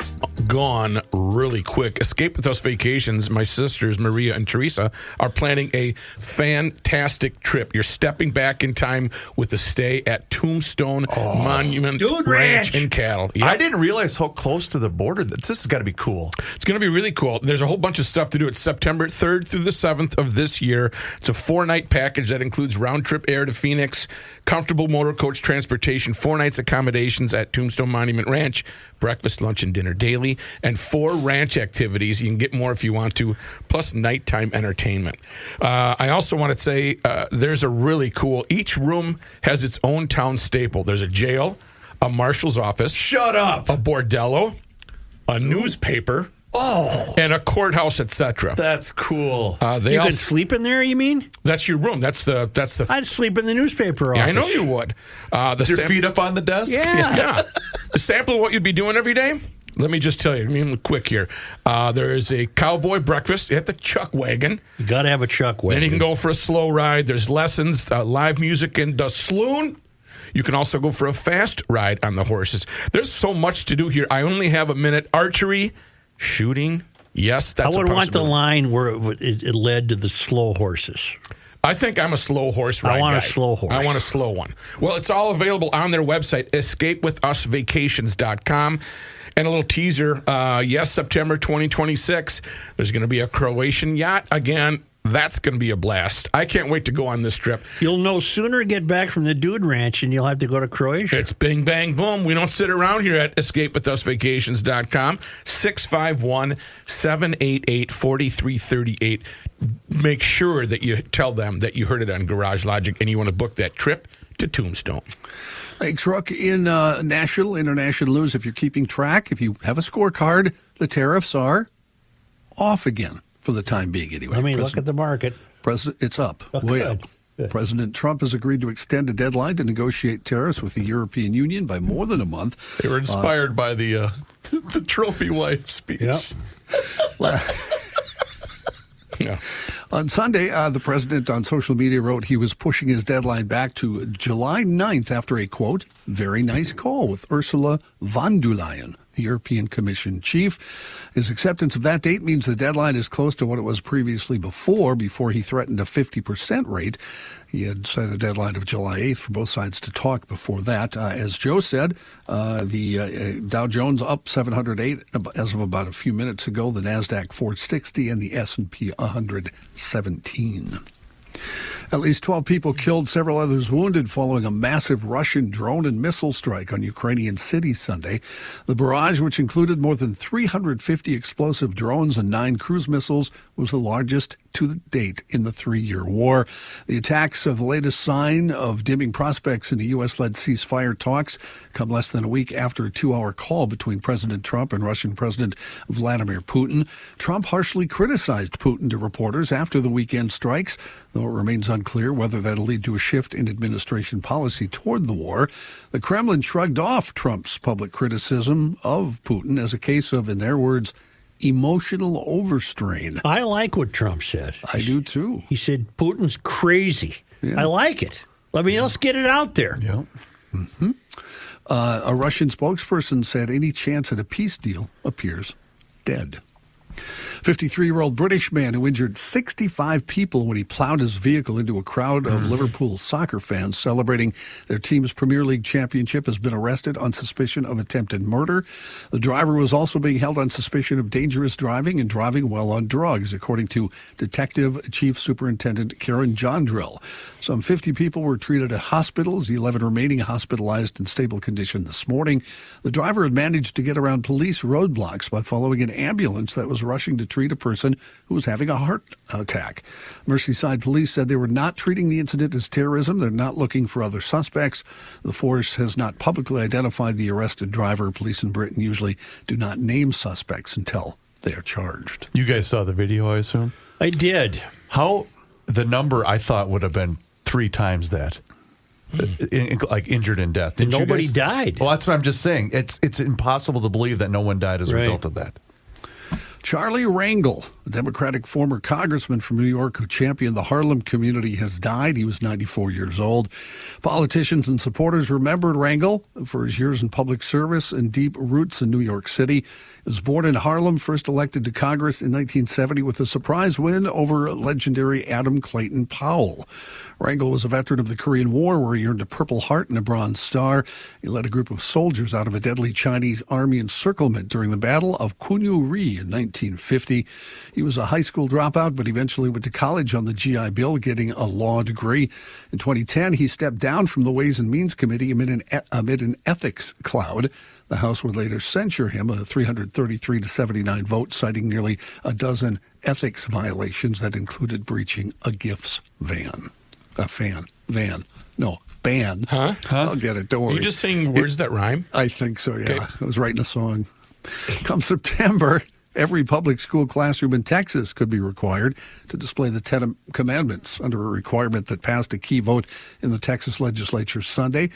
Speaker 5: gone really quick. Escape With Us Vacations, my sisters, Maria and Teresa, are planning a fantastic trip. You're stepping back in time with a stay at Tombstone Monument Ranch and Cattle. Yep.
Speaker 3: I didn't realize how close to the border this has got to be cool.
Speaker 5: It's going to be really cool. There's a whole bunch of stuff to do. It's September 3rd through the 7th of this year. It's a 4-night package that includes round-trip air to Phoenix, comfortable motor coach transportation, 4 nights accommodations at Tombstone Monument Ranch, breakfast, lunch, and dinner daily, and 4 ranch activities. You can get more if you want to, plus nighttime entertainment. I also want to say there's a really cool, each room has its own town staple. There's a jail, a marshal's office.
Speaker 3: Shut up!
Speaker 5: A bordello, a newspaper, and a courthouse, etc.
Speaker 3: That's cool.
Speaker 2: You can sleep in there, you mean?
Speaker 5: That's your room. That's the.
Speaker 2: I'd sleep in the newspaper office.
Speaker 5: Yeah, I know you would.
Speaker 3: Your feet up on the desk?
Speaker 2: Yeah.
Speaker 5: The sample of what you'd be doing every day? Let me just tell you, quick here. There is a cowboy breakfast at the Chuck Wagon.
Speaker 2: You got to have a Chuck Wagon.
Speaker 5: Then you can go for a slow ride. There's lessons, live music in the saloon. You can also go for a fast ride on the horses. There's so much to do here. I only have a minute. Archery, shooting. Yes, that's a possibility.
Speaker 2: I would want the line where it led to the slow horses.
Speaker 5: I think I'm a slow horse ride
Speaker 2: I want
Speaker 5: guy.
Speaker 2: a slow horse.
Speaker 5: I want a slow one. Well, it's all available on their website, escapewithusvacations.com. And a little teaser, September 2026, there's going to be a Croatian yacht again. That's going to be a blast. I can't wait to go on this trip.
Speaker 2: You'll no sooner get back from the Dude Ranch and you'll have to go to Croatia.
Speaker 5: It's bing, bang, boom. We don't sit around here at escapewithusvacations.com. 651-788-4338. Make sure that you tell them that you heard it on Garage Logic and you want to book that trip to Tombstone.
Speaker 6: Thanks, Rook. In national, international news, if you're keeping track, if you have a scorecard, the tariffs are off again for the time being anyway.
Speaker 2: I mean, look at the market.
Speaker 6: It's up, way up. Good. President Trump has agreed to extend a deadline to negotiate tariffs with the European Union by more than a month.
Speaker 3: They were inspired by the trophy wife speech.
Speaker 6: Yep. Yeah. On Sunday, the president on social media wrote he was pushing his deadline back to July 9th after a, quote, very nice call with Ursula von der Leyen, the European Commission chief. His acceptance of that date means the deadline is close to what it was previously before he threatened a 50% rate. He had set a deadline of July 8th for both sides to talk before that. As Joe said, the Dow Jones up 708 as of about a few minutes ago, the NASDAQ 460 and the S&P 117.
Speaker 1: At least 12 people killed, several others wounded following a massive Russian drone and missile strike on Ukrainian cities Sunday. The barrage, which included more than 350 explosive drones and 9 cruise missiles, was the largest to date in the 3-year war. The attacks are the latest sign of dimming prospects in the U.S.-led ceasefire talks, come less than a week after a 2-hour call between President Trump and Russian President Vladimir Putin. Trump harshly criticized Putin to reporters after the weekend strikes, though it remains unclear whether that'll lead to a shift in administration policy toward the war. The Kremlin shrugged off Trump's public criticism of Putin as a case of, in their words, emotional overstrain.
Speaker 2: I like what Trump said.
Speaker 1: I do too.
Speaker 2: He said Putin's crazy. Yeah. I like it. Let's get it out there.
Speaker 1: Yeah. Mm-hmm. A Russian spokesperson said any chance at a peace deal appears dead. 53-year-old British man who injured 65 people when he plowed his vehicle into a crowd of Liverpool soccer fans celebrating their team's Premier League championship has been arrested on suspicion of attempted murder. The driver was also being held on suspicion of dangerous driving and driving while on drugs, according to Detective Chief Superintendent Karen Jondrill. Some 50 people were treated at hospitals, the 11 remaining hospitalized in stable condition this morning. The driver had managed to get around police roadblocks by following an ambulance that was rushing to treat a person who was having a heart attack. Merseyside police said they were not treating the incident as terrorism. They're not looking for other suspects. The force has not publicly identified the arrested driver. Police in Britain usually do not name suspects until they are charged.
Speaker 3: You guys saw the video, I assume?
Speaker 2: I did.
Speaker 3: How the number I thought would have been 3 times that. Like injured in death.
Speaker 2: And nobody died.
Speaker 3: Well, that's what I'm just saying. It's impossible to believe that no one died as a result of that.
Speaker 1: Charlie Rangel, a Democratic former congressman from New York who championed the Harlem community, has died. He was 94 years old. Politicians and supporters remembered Rangel for his years in public service and deep roots in New York City. He was born in Harlem, first elected to Congress in 1970 with a surprise win over legendary Adam Clayton Powell. Rangel was a veteran of the Korean War, where he earned a Purple Heart and a Bronze Star. He led a group of soldiers out of a deadly Chinese army encirclement during the Battle of Kunyu-ri in 1950. He was a high school dropout, but eventually went to college on the GI Bill, getting a law degree. In 2010, he stepped down from the Ways and Means Committee amid an ethics cloud. The House would later censure him, a 333-79 vote, citing nearly a dozen ethics violations that included breaching a gifts ban.
Speaker 5: Huh?
Speaker 1: I'll get it, don't worry.
Speaker 5: Are you just saying words that rhyme?
Speaker 1: I think so, yeah.
Speaker 5: Okay.
Speaker 1: I was writing a song. Come September, every public school classroom in Texas could be required to display the 10 Commandments under a requirement that passed a key vote in the Texas legislature Sunday.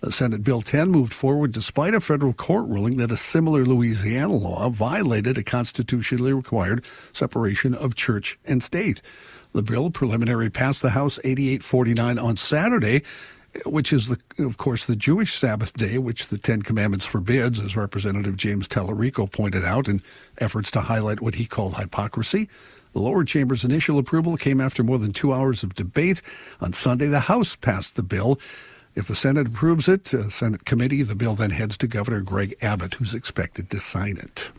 Speaker 1: Senate Bill 10 moved forward despite a federal court ruling that a similar Louisiana law violated a constitutionally required separation of church and state. The bill preliminary passed the House 88-49 on Saturday, which is, of course, the Jewish Sabbath day, which the 10 Commandments forbids, as Representative James Tallarico pointed out in efforts to highlight what he called hypocrisy. The lower chamber's initial approval came after more than 2 hours of debate. On Sunday, the House passed the bill. If the Senate approves it, Senate committee, the bill then heads to Governor Greg Abbott, who's expected to sign it.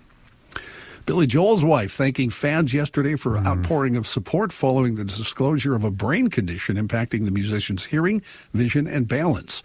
Speaker 1: Billy Joel's wife thanking fans yesterday for an outpouring of support following the disclosure of a brain condition impacting the musician's hearing, vision, and balance.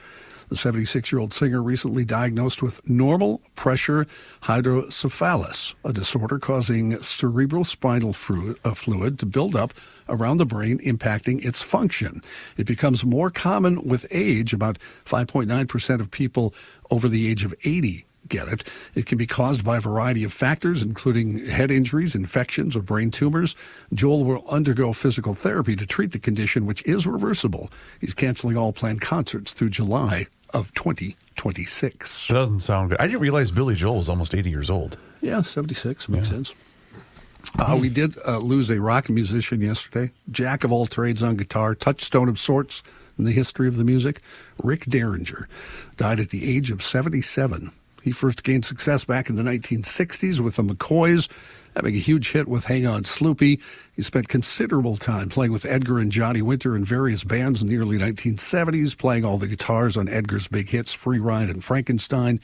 Speaker 1: The 76-year-old singer recently diagnosed with normal pressure hydrocephalus, a disorder causing cerebral spinal fluid to build up around the brain, impacting its function. It becomes more common with age. About 5.9% of people over the age of 80 get it. It can be caused by a variety of factors, including head injuries, infections, or brain tumors. Joel will undergo physical therapy to treat the condition, which is reversible. He's canceling all planned concerts through July of 2026.
Speaker 3: That doesn't sound good. I didn't realize Billy Joel was almost 80 years old.
Speaker 1: Yeah, 76. Makes sense. We did lose a rock musician yesterday. Jack of all trades on guitar, touchstone of sorts in the history of the music. Rick Derringer died at the age of 77. He first gained success back in the 1960s with the McCoys, having a huge hit with Hang On Sloopy. He spent considerable time playing with Edgar and Johnny Winter in various bands in the early 1970s, playing all the guitars on Edgar's big hits, Free Ride and Frankenstein.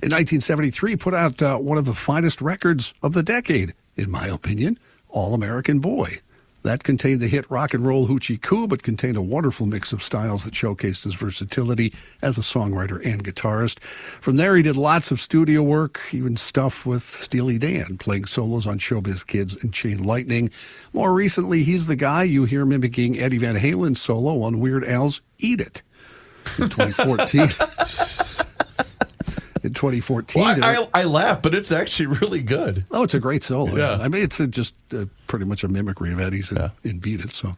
Speaker 1: In 1973, put out one of the finest records of the decade, in my opinion, All American Boy. That contained the hit Rock and Roll Hoochie Coo, but contained a wonderful mix of styles that showcased his versatility as a songwriter and guitarist. From there, he did lots of studio work, even stuff with Steely Dan, playing solos on Showbiz Kids and Chain Lightning. More recently, he's the guy you hear mimicking Eddie Van Halen's solo on Weird Al's Eat It. In 2014... In 2014.
Speaker 3: Well, I laugh, but it's actually really good.
Speaker 1: Oh, it's a great solo.
Speaker 3: Yeah.
Speaker 1: I mean, it's just pretty much a mimicry of Eddie's in Beat It. So,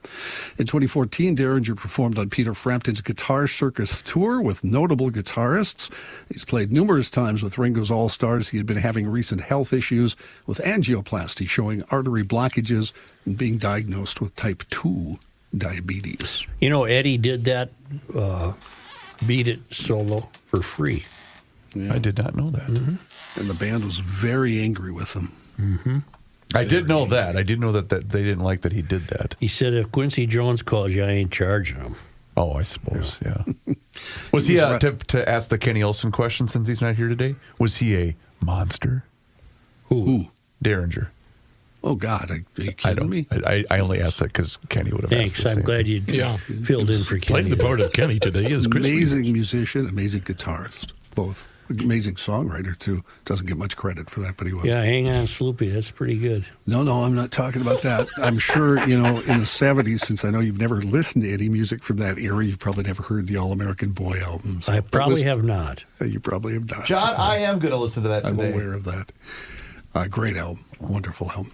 Speaker 1: in 2014, Derringer performed on Peter Frampton's Guitar Circus tour with notable guitarists. He's played numerous times with Ringo's All-Stars. He had been having recent health issues with angioplasty, showing artery blockages and being diagnosed with type 2 diabetes.
Speaker 2: You know, Eddie did that Beat It solo for free.
Speaker 1: Yeah.
Speaker 3: I did not know that.
Speaker 1: Mm-hmm. And the band was very angry with him.
Speaker 2: Mm-hmm.
Speaker 3: I did know that. I did know that they didn't like that he did that.
Speaker 2: He said, if Quincy Jones calls you, I ain't charging him.
Speaker 3: Oh, I suppose, yeah. Was he, to ask the Kenny Olson question since he's not here today, was he a monster?
Speaker 2: Who?
Speaker 3: Derringer.
Speaker 1: Oh, God. Are you kidding me?
Speaker 3: I only asked that because Kenny would have asked the
Speaker 2: Thanks. I'm
Speaker 3: same
Speaker 2: glad
Speaker 3: thing.
Speaker 2: you filled in for Kenny.
Speaker 7: Played the part of Kenny today. Is
Speaker 1: amazing musician, amazing guitarist, both. Amazing songwriter, too. Doesn't get much credit for that, but he was.
Speaker 2: Yeah, Hang On Sloopy. That's pretty good.
Speaker 1: No, I'm not talking about that. I'm sure, in the 70s, since I know you've never listened to any music from that era, you've probably never heard the All-American Boy albums.
Speaker 2: I probably have not.
Speaker 1: You probably have not.
Speaker 3: John, I am going to listen to that today.
Speaker 1: I'm aware of that. Great album. Wonderful album.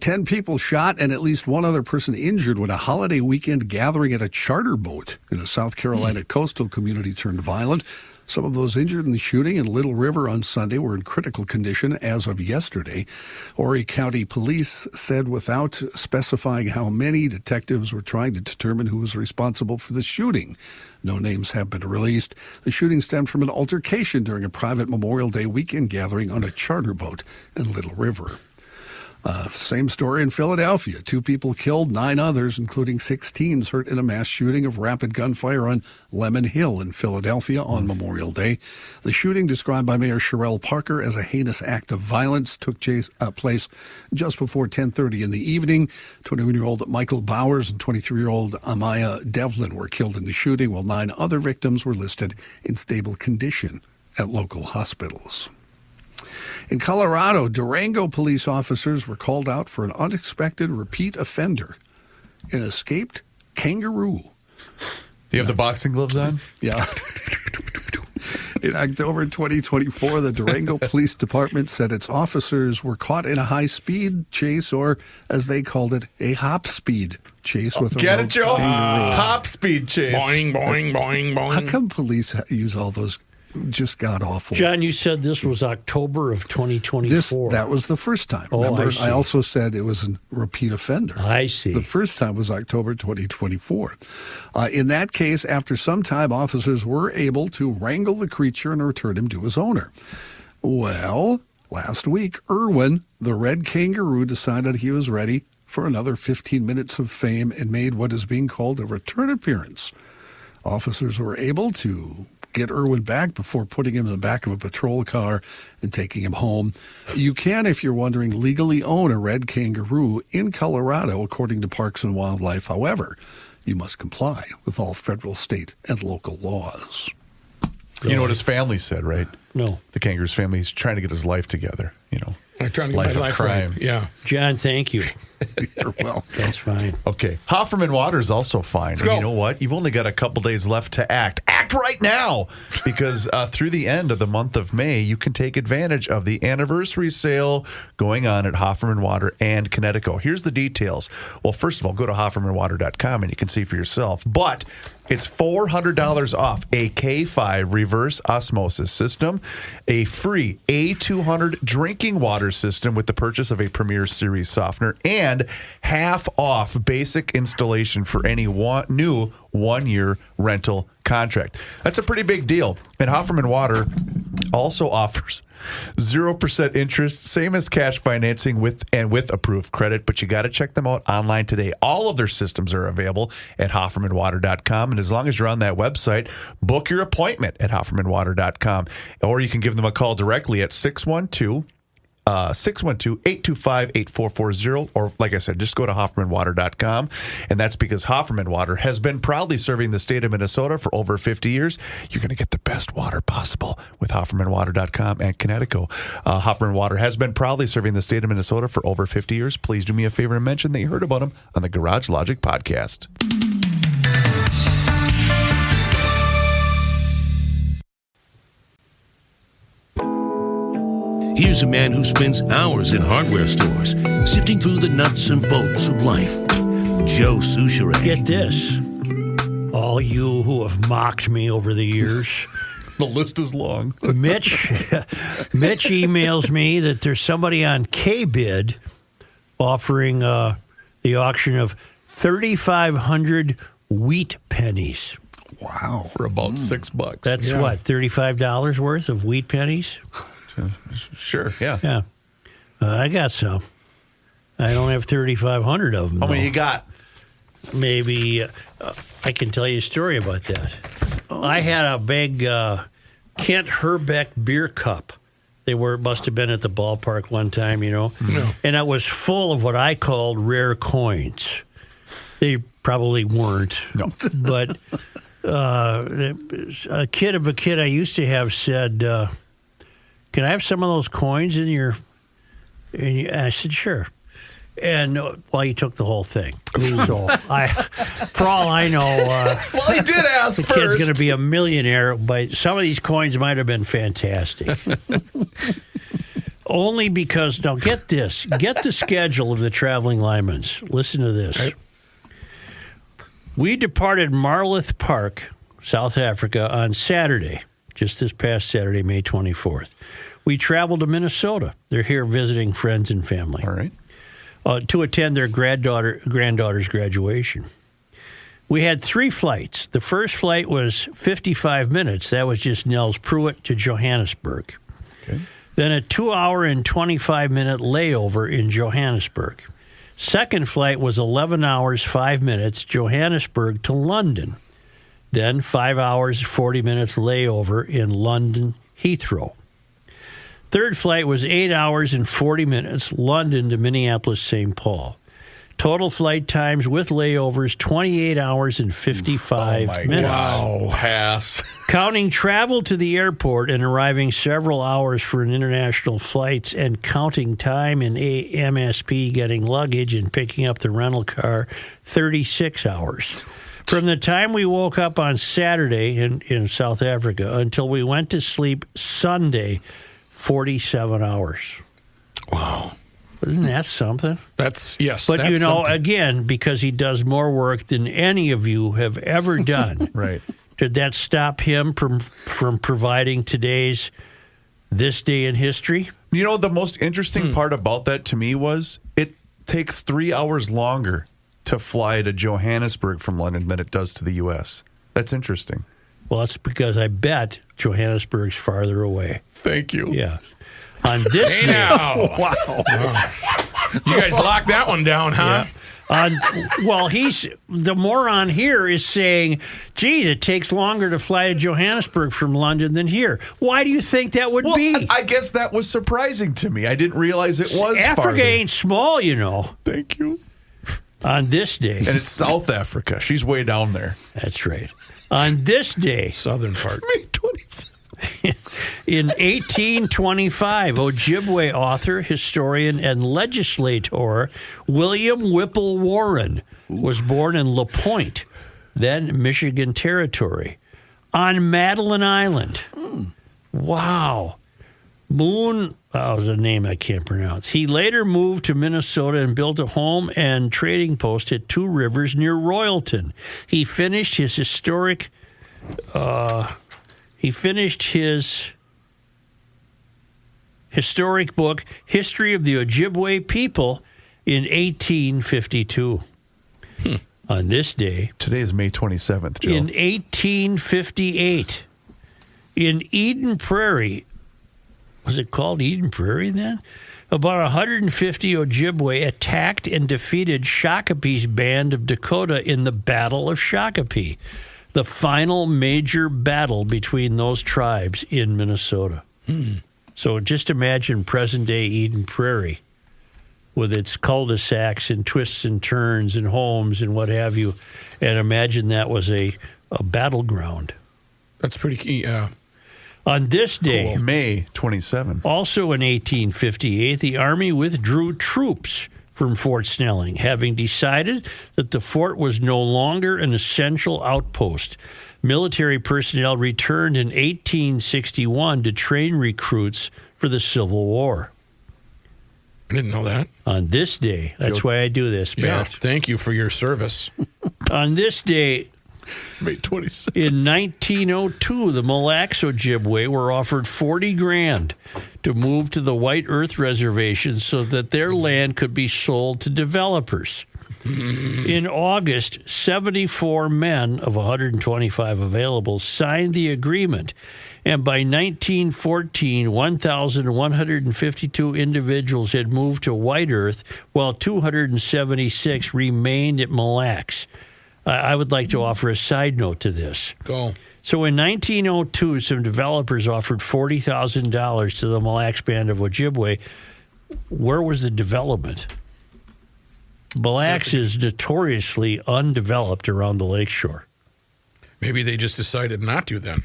Speaker 1: 10 people shot and at least one other person injured when a holiday weekend gathering at a charter boat in a South Carolina coastal community turned violent. Some of those injured in the shooting in Little River on Sunday were in critical condition as of yesterday. Horry County Police said without specifying how many, detectives were trying to determine who was responsible for the shooting. No names have been released. The shooting stemmed from an altercation during a private Memorial Day weekend gathering on a charter boat in Little River. Same story in Philadelphia. 2 people killed, 9 others, including 6 teens, hurt in a mass shooting of rapid gunfire on Lemon Hill in Philadelphia on Memorial Day. The shooting, described by Mayor Sherrell Parker as a heinous act of violence, took place just before 10:30 in the evening. 21-year-old Michael Bowers and 23-year-old Amaya Devlin were killed in the shooting, while 9 other victims were listed in stable condition at local hospitals. In Colorado, Durango police officers were called out for an unexpected repeat offender, an escaped kangaroo.
Speaker 3: Do you have the boxing gloves on?
Speaker 1: Yeah. In October 2024, the Durango Police Department said its officers were caught in a high-speed chase, or as they called it, a hop-speed chase with a
Speaker 3: Get it, Joe?
Speaker 1: kangaroo.
Speaker 3: Hop-speed chase.
Speaker 5: Boing, boing, boing, boing.
Speaker 1: How come police use all those just god-awful?
Speaker 2: John, you said this was October of 2024.
Speaker 1: That was the first time.
Speaker 2: Oh,
Speaker 1: Remember,
Speaker 2: I see.
Speaker 1: I also said it was a repeat offender.
Speaker 2: I see.
Speaker 1: The first time was October 2024. In that case, after some time, officers were able to wrangle the creature and return him to his owner. Well, last week, Irwin, the red kangaroo, decided he was ready for another 15 minutes of fame and made what is being called a return appearance. Officers were able to get Irwin back before putting him in the back of a patrol car and taking him home. You can, if you're wondering, legally own a red kangaroo in Colorado, according to Parks and Wildlife. However, you must comply with all federal, state, and local laws.
Speaker 3: You know what his family said, right?
Speaker 2: No.
Speaker 3: The kangaroo's family, he's trying to get his life together,
Speaker 5: I'm trying to
Speaker 3: Life
Speaker 5: get
Speaker 3: of
Speaker 5: my life
Speaker 3: crime.
Speaker 5: right. Yeah.
Speaker 2: John, thank you.
Speaker 1: You're welcome.
Speaker 2: That's fine.
Speaker 3: Okay. Hofferman Water is also fine. And
Speaker 5: go.
Speaker 3: you know what? You've only got a couple days left to act. Act right now! Because through the end of the month of May, you can take advantage of the anniversary sale going on at Hofferman Water and Connecticut. Here's the details. Well, first of all, go to HoffermanWater.com and you can see for yourself. But it's $400 off a K5 reverse osmosis system, a free A200 drinking water system with the purchase of a Premier Series softener, and half off basic installation for any new 1-year rental contract. That's a pretty big deal. And Hofferman Water also offers 0% interest, same as cash financing with approved credit, but you got to check them out online today. All of their systems are available at HoffermanWater.com, and as long as you're on that website, book your appointment at HoffermanWater.com, or you can give them a call directly at 612 612-825-8440. Or, like I said, just go to HoffmanWater.com. And that's because Hoffman Water has been proudly serving the state of Minnesota for over 50 years. You're going to get the best water possible with HoffmanWater.com and Connecticut. Hoffman Water has been proudly serving the state of Minnesota for over 50 years. Please do me a favor and mention that you heard about them on the Garage Logic podcast.
Speaker 8: Here's a man who spends hours in hardware stores, sifting through the nuts and bolts of life. Joe Souchere.
Speaker 2: Get this. All you who have mocked me over the years.
Speaker 3: The list is long.
Speaker 2: Mitch emails me that there's somebody on KBid offering the auction of 3,500 wheat pennies.
Speaker 3: Wow. For about $6.
Speaker 2: That's what, $35 worth of wheat pennies?
Speaker 3: Sure, yeah.
Speaker 2: Yeah. I got some. I don't have 3,500 of them.
Speaker 3: How many you got?
Speaker 2: Maybe I can tell you a story about that. I had a big Kent Herbeck beer cup. They must have been at the ballpark one time, No. And it was full of what I called rare coins. They probably weren't. No. But a kid I used to have said, can I have some of those coins in your... And I said, sure. And, he took the whole thing. So, for all I know...
Speaker 3: he did ask
Speaker 2: the
Speaker 3: first.
Speaker 2: Kid's going to be a millionaire, but some of these coins might have been fantastic. Only because... Now, get this. Get the schedule of the traveling linemen's. Listen to this. Right. We departed Marloth Park, South Africa, on Saturday, just this past Saturday, May 24th. We traveled to Minnesota. They're here visiting friends and family.
Speaker 3: All right.
Speaker 2: To attend their granddaughter's graduation. We had 3 flights. The first flight was 55 minutes. That was just Nels Pruitt to Johannesburg. Okay. Then a 2-hour and 25-minute layover in Johannesburg. Second flight was 11 hours, 5 minutes, Johannesburg to London. Then 5 hours, 40 minutes layover in London Heathrow. Third flight was 8 hours and 40 minutes, London to Minneapolis, St. Paul. Total flight times with layovers, 28 hours and 55 minutes.
Speaker 3: Wow. Pass.
Speaker 2: Counting travel to the airport and arriving several hours for an international flights and counting time in MSP getting luggage and picking up the rental car, 36 hours. From the time we woke up on Saturday in South Africa until we went to sleep Sunday, 47 hours.
Speaker 5: Wow.
Speaker 2: Isn't that something?
Speaker 5: Yes.
Speaker 2: But,
Speaker 5: that's something.
Speaker 2: Again, because he does more work than any of you have ever done.
Speaker 3: Right.
Speaker 2: Did that stop him from providing today's This Day in History?
Speaker 3: The most interesting part about that to me was it takes 3 hours longer to fly to Johannesburg from London than it does to the U.S. That's interesting.
Speaker 2: Well, that's because I bet Johannesburg's farther away.
Speaker 5: Thank you.
Speaker 2: Yeah. On this
Speaker 5: hey now.
Speaker 2: Wow.
Speaker 5: You guys locked that one down, huh?
Speaker 2: Yeah. He's the moron here is saying, gee, it takes longer to fly to Johannesburg from London than here. Why do you think that would be?
Speaker 3: I guess that was surprising to me. I didn't realize it was
Speaker 2: Africa
Speaker 3: farther.
Speaker 2: Ain't small,
Speaker 3: Thank you.
Speaker 2: On this day.
Speaker 3: And it's South Africa. She's way down there.
Speaker 2: That's right. On this day.
Speaker 5: Southern part.
Speaker 3: May 27th.
Speaker 2: In 1825, Ojibwe author, historian, and legislator William Whipple Warren was born in La Pointe, then Michigan Territory, on Madeline Island. Wow. Moon, was a name I can't pronounce. He later moved to Minnesota and built a home and trading post at Two Rivers near Royalton. He finished his historic book, History of the Ojibwe People, in 1852. On this day...
Speaker 3: Today is May 27th, Joe.
Speaker 2: In 1858, in Eden Prairie... Was it called Eden Prairie then? About 150 Ojibwe attacked and defeated Shakopee's band of Dakota in the Battle of Shakopee, the final major battle between those tribes in Minnesota. So just imagine present-day Eden Prairie with its cul-de-sacs and twists and turns and homes and what have you, and imagine that was a battleground.
Speaker 5: That's pretty key,
Speaker 2: On this day,
Speaker 3: May 27.
Speaker 2: also in 1858, the Army withdrew troops from Fort Snelling, having decided that the fort was no longer an essential outpost. Military personnel returned in 1861 to train recruits for the Civil War.
Speaker 5: I didn't know that.
Speaker 2: On this day, that's why I do this, Matt.
Speaker 5: Yeah, thank you for your service.
Speaker 2: On this day,
Speaker 3: May 27.
Speaker 2: in 1902, the Mille Lacs Ojibwe were offered $40,000 to move to the White Earth Reservation so that their land could be sold to developers. In August, 74 men of 125 available signed the agreement, and by 1914, 1,152 individuals had moved to White Earth, while 276 remained at Mille Lacs. I would like to offer a side note to this.
Speaker 5: Go.
Speaker 2: So in 1902, some developers offered $40,000 to the Mille Lacs Band of Ojibwe. Where was the development? Mille Lacs is notoriously undeveloped around the lakeshore.
Speaker 5: Maybe they just decided not to then.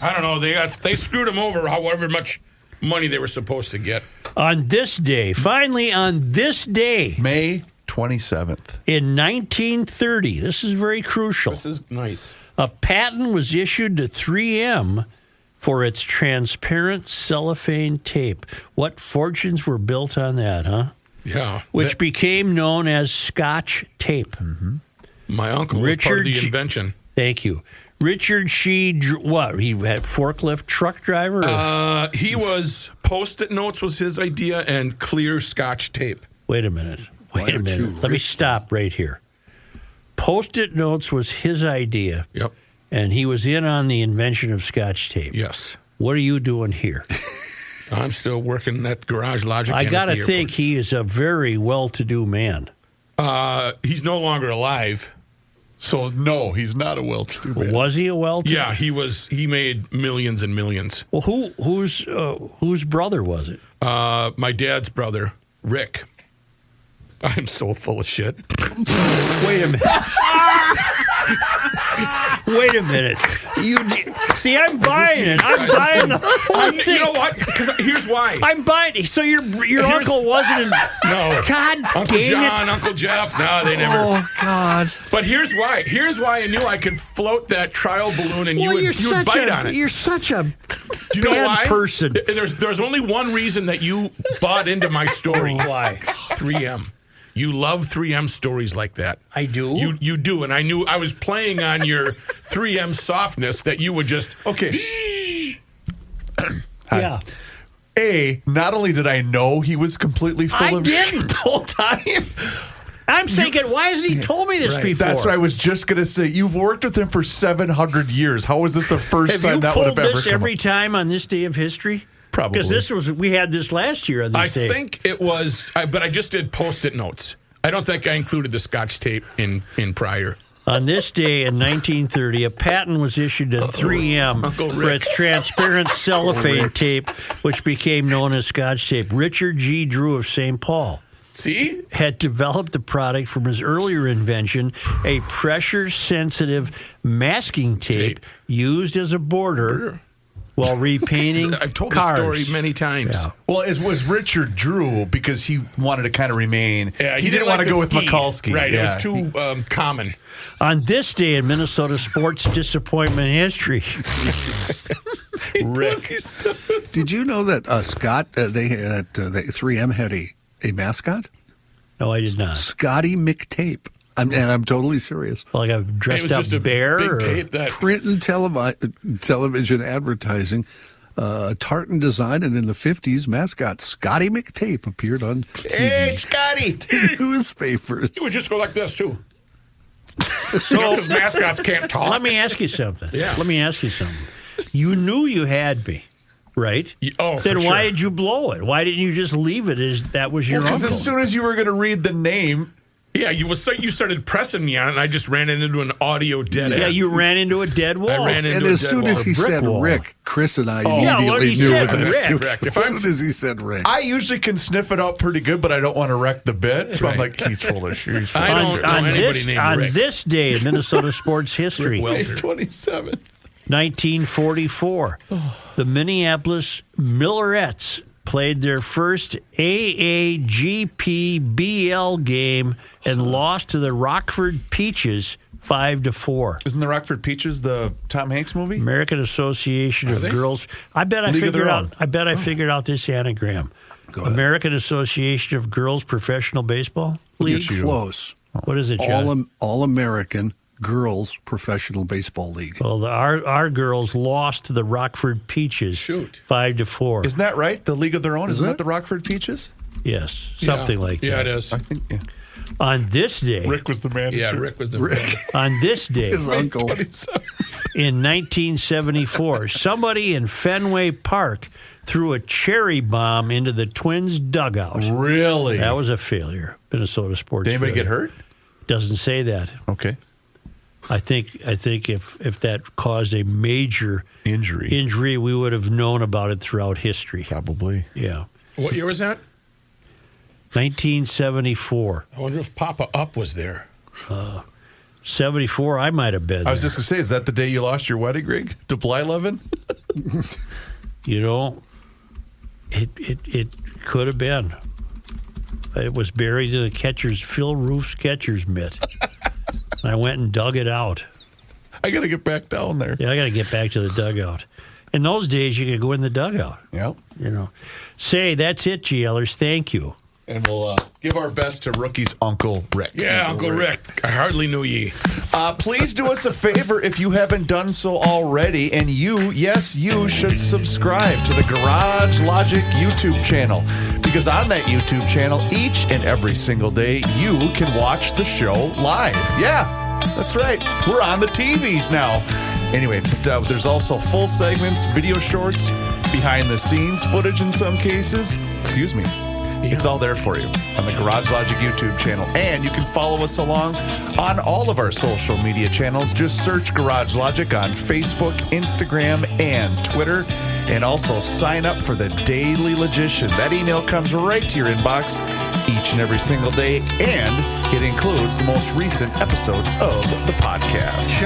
Speaker 5: I don't know. They screwed them over however much money they were supposed to get.
Speaker 2: On this day, finally on this day,
Speaker 3: May 27th.
Speaker 2: in 1930, this is very crucial.
Speaker 5: This is nice.
Speaker 2: A patent was issued to 3M for its transparent cellophane tape. What fortunes were built on that, huh?
Speaker 5: Yeah.
Speaker 2: Which became known as Scotch tape.
Speaker 3: Mm-hmm.
Speaker 5: My uncle was part of the invention.
Speaker 2: Thank you. Richard Shee, what? He had forklift truck driver?
Speaker 5: He was Post-it notes was his idea and clear Scotch tape.
Speaker 2: Wait a minute. Let me stop right here. Post-it notes was his idea.
Speaker 5: Yep.
Speaker 2: And he was in on the invention of Scotch tape.
Speaker 5: Yes.
Speaker 2: What are you doing here?
Speaker 5: I'm still working at Garage Logic.
Speaker 2: I got to think he is a very well-to-do man.
Speaker 5: He's no longer alive.
Speaker 3: So, no, he's not a well-to-do man.
Speaker 2: Was he a well-to-do?
Speaker 5: Yeah, he was. He made millions and millions.
Speaker 2: Well, whose brother was it?
Speaker 5: My dad's brother, Rick. I'm so full of shit.
Speaker 2: Wait a minute. Wait a minute. See, I'm buying it. I'm buying the whole thing.
Speaker 5: You know what? Because here's why.
Speaker 2: I'm buying it. So your uncle wasn't in...
Speaker 5: No.
Speaker 2: God
Speaker 5: Uncle
Speaker 2: dang
Speaker 5: John,
Speaker 2: it.
Speaker 5: Uncle Jeff. No, they never.
Speaker 2: Oh, God.
Speaker 5: But here's why. Here's why I knew I could float that trial balloon and you would bite on it.
Speaker 2: You're such a
Speaker 5: Do you know why?
Speaker 2: person.
Speaker 5: There's only one reason that you bought into my story.
Speaker 2: Why?
Speaker 5: 3M. You love 3M stories like that.
Speaker 2: I do?
Speaker 5: You do, and I knew I was playing on your 3M softness that you would just...
Speaker 3: Okay.
Speaker 2: Yeah.
Speaker 3: Not only did I know he was completely full of shit the whole time.
Speaker 2: I'm thinking, why hasn't he told me this before?
Speaker 3: That's what I was just going to say. You've worked with him for 700 years. How is this the first time that would have ever come up?
Speaker 2: Have you pulled this every time on this day of history?
Speaker 3: Probably.
Speaker 2: Because we had this last year on this day.
Speaker 5: I think it was, but I just did Post-it notes. I don't think I included the Scotch tape in prior.
Speaker 2: On this day in 1930, a patent was issued to 3M for its transparent cellophane tape, which became known as Scotch tape. Richard G. Drew of St. Paul had developed the product from his earlier invention, a pressure-sensitive masking tape used as a border while repainting
Speaker 5: I've told
Speaker 2: cars.
Speaker 5: the story many times.
Speaker 3: Yeah. Well, it was Richard Drew because he wanted to kind of remain.
Speaker 5: Yeah,
Speaker 3: he didn't want to go with Mikulski.
Speaker 5: Right,
Speaker 3: yeah.
Speaker 5: it was too common.
Speaker 2: On this day in Minnesota sports disappointment history,
Speaker 5: Rick.
Speaker 6: Did you know that Scott, 3M had a mascot?
Speaker 2: No, I did not.
Speaker 6: Scotty McTape. I'm totally serious.
Speaker 2: Like a dressed up bear?
Speaker 5: Big
Speaker 2: or?
Speaker 5: tape that
Speaker 6: Print and television advertising. Tartan design, and in the 50s, mascot Scotty McTape appeared on TV.
Speaker 5: Hey, Scotty!
Speaker 6: Newspapers.
Speaker 5: He would just go like this, too. So, because mascots can't talk.
Speaker 2: Let me ask you something.
Speaker 5: Yeah.
Speaker 2: Let me ask you something. You knew you had me, right?
Speaker 5: Oh,
Speaker 2: then
Speaker 5: for
Speaker 2: why
Speaker 5: sure.
Speaker 2: did you blow it? Why didn't you just leave it as that was your
Speaker 3: Because
Speaker 2: uncle?
Speaker 3: as soon as you were going to read the name,
Speaker 5: Yeah, you started pressing me on it, and I just ran into an audio dead end.
Speaker 2: Yeah, you ran into a dead wall.
Speaker 5: I ran into
Speaker 6: And
Speaker 5: a
Speaker 6: as
Speaker 5: dead
Speaker 6: soon
Speaker 5: wall.
Speaker 6: as he said
Speaker 2: wall.
Speaker 6: Rick, Chris and I
Speaker 2: Yeah, well,
Speaker 6: immediately
Speaker 2: he
Speaker 6: knew
Speaker 2: said
Speaker 6: what
Speaker 2: Rick.
Speaker 6: As soon as he said Rick.
Speaker 3: I usually can sniff it out pretty good, but I don't want to wreck the bit. So I'm like, he's full of shit.
Speaker 5: I don't know anybody named Rick.
Speaker 2: On this day in Minnesota sports history,
Speaker 5: Rick Welter.
Speaker 3: 27th.
Speaker 2: 1944, the Minneapolis Millerettes played their first AAGPBL game and lost to the Rockford Peaches 5-4.
Speaker 3: Isn't the Rockford Peaches the Tom Hanks movie?
Speaker 2: American Association of Girls. I bet I figured out this anagram. American Association of Girls Professional Baseball League.
Speaker 6: Close.
Speaker 2: What is it, John?
Speaker 6: All American Girls Professional Baseball League.
Speaker 2: Well, our girls lost to the Rockford Peaches 5-4.
Speaker 3: Isn't that right? The League of Their Own? Isn't that the Rockford Peaches?
Speaker 2: Yes, something like that.
Speaker 5: Yeah, it is.
Speaker 3: I think, yeah.
Speaker 2: On this day,
Speaker 3: Rick was the manager.
Speaker 5: Yeah, Rick was the manager.
Speaker 2: On this day,
Speaker 6: His uncle.
Speaker 2: in 1974, somebody in Fenway Park threw a cherry bomb into the Twins' dugout.
Speaker 3: Really?
Speaker 2: That was a failure. Minnesota sports.
Speaker 3: Did anybody
Speaker 2: failure.
Speaker 3: get hurt?
Speaker 2: Doesn't say that.
Speaker 3: Okay.
Speaker 2: I think if that caused a major injury, we would have known about it throughout history.
Speaker 3: Probably.
Speaker 2: Yeah.
Speaker 5: What year was that?
Speaker 2: 1974.
Speaker 5: I wonder if Papa Up was there.
Speaker 2: 74, I might have been
Speaker 3: I was
Speaker 2: there.
Speaker 3: just going to say, is that the day you lost your wedding ring to Blyleven?
Speaker 2: You know, it could have been. It was buried in a Phil Roof's catcher's mitt. And I went and dug it out.
Speaker 3: I got to get back down there.
Speaker 2: Yeah, I got to get back to the dugout. In those days, you could go in the dugout.
Speaker 3: Yep.
Speaker 2: You know. Say, that's it, GLers. Thank you.
Speaker 3: And we'll give our best to Rookie's Uncle Rick.
Speaker 5: Yeah, Uncle Rick. I hardly knew ye.
Speaker 3: Please do us a favor if you haven't done so already. And you should subscribe to the Garage Logic YouTube channel. Because on that YouTube channel, each and every single day, you can watch the show live. Yeah, that's right. We're on the TVs now. Anyway, but there's also full segments, video shorts, behind the scenes footage in some cases. Excuse me. It's all there for you on the Garage Logic YouTube channel. And you can follow us along on all of our social media channels. Just search Garage Logic on Facebook, Instagram, and Twitter. And also sign up for the Daily Logician. That email comes right to your inbox each and every single day. And it includes the most recent episode of the podcast.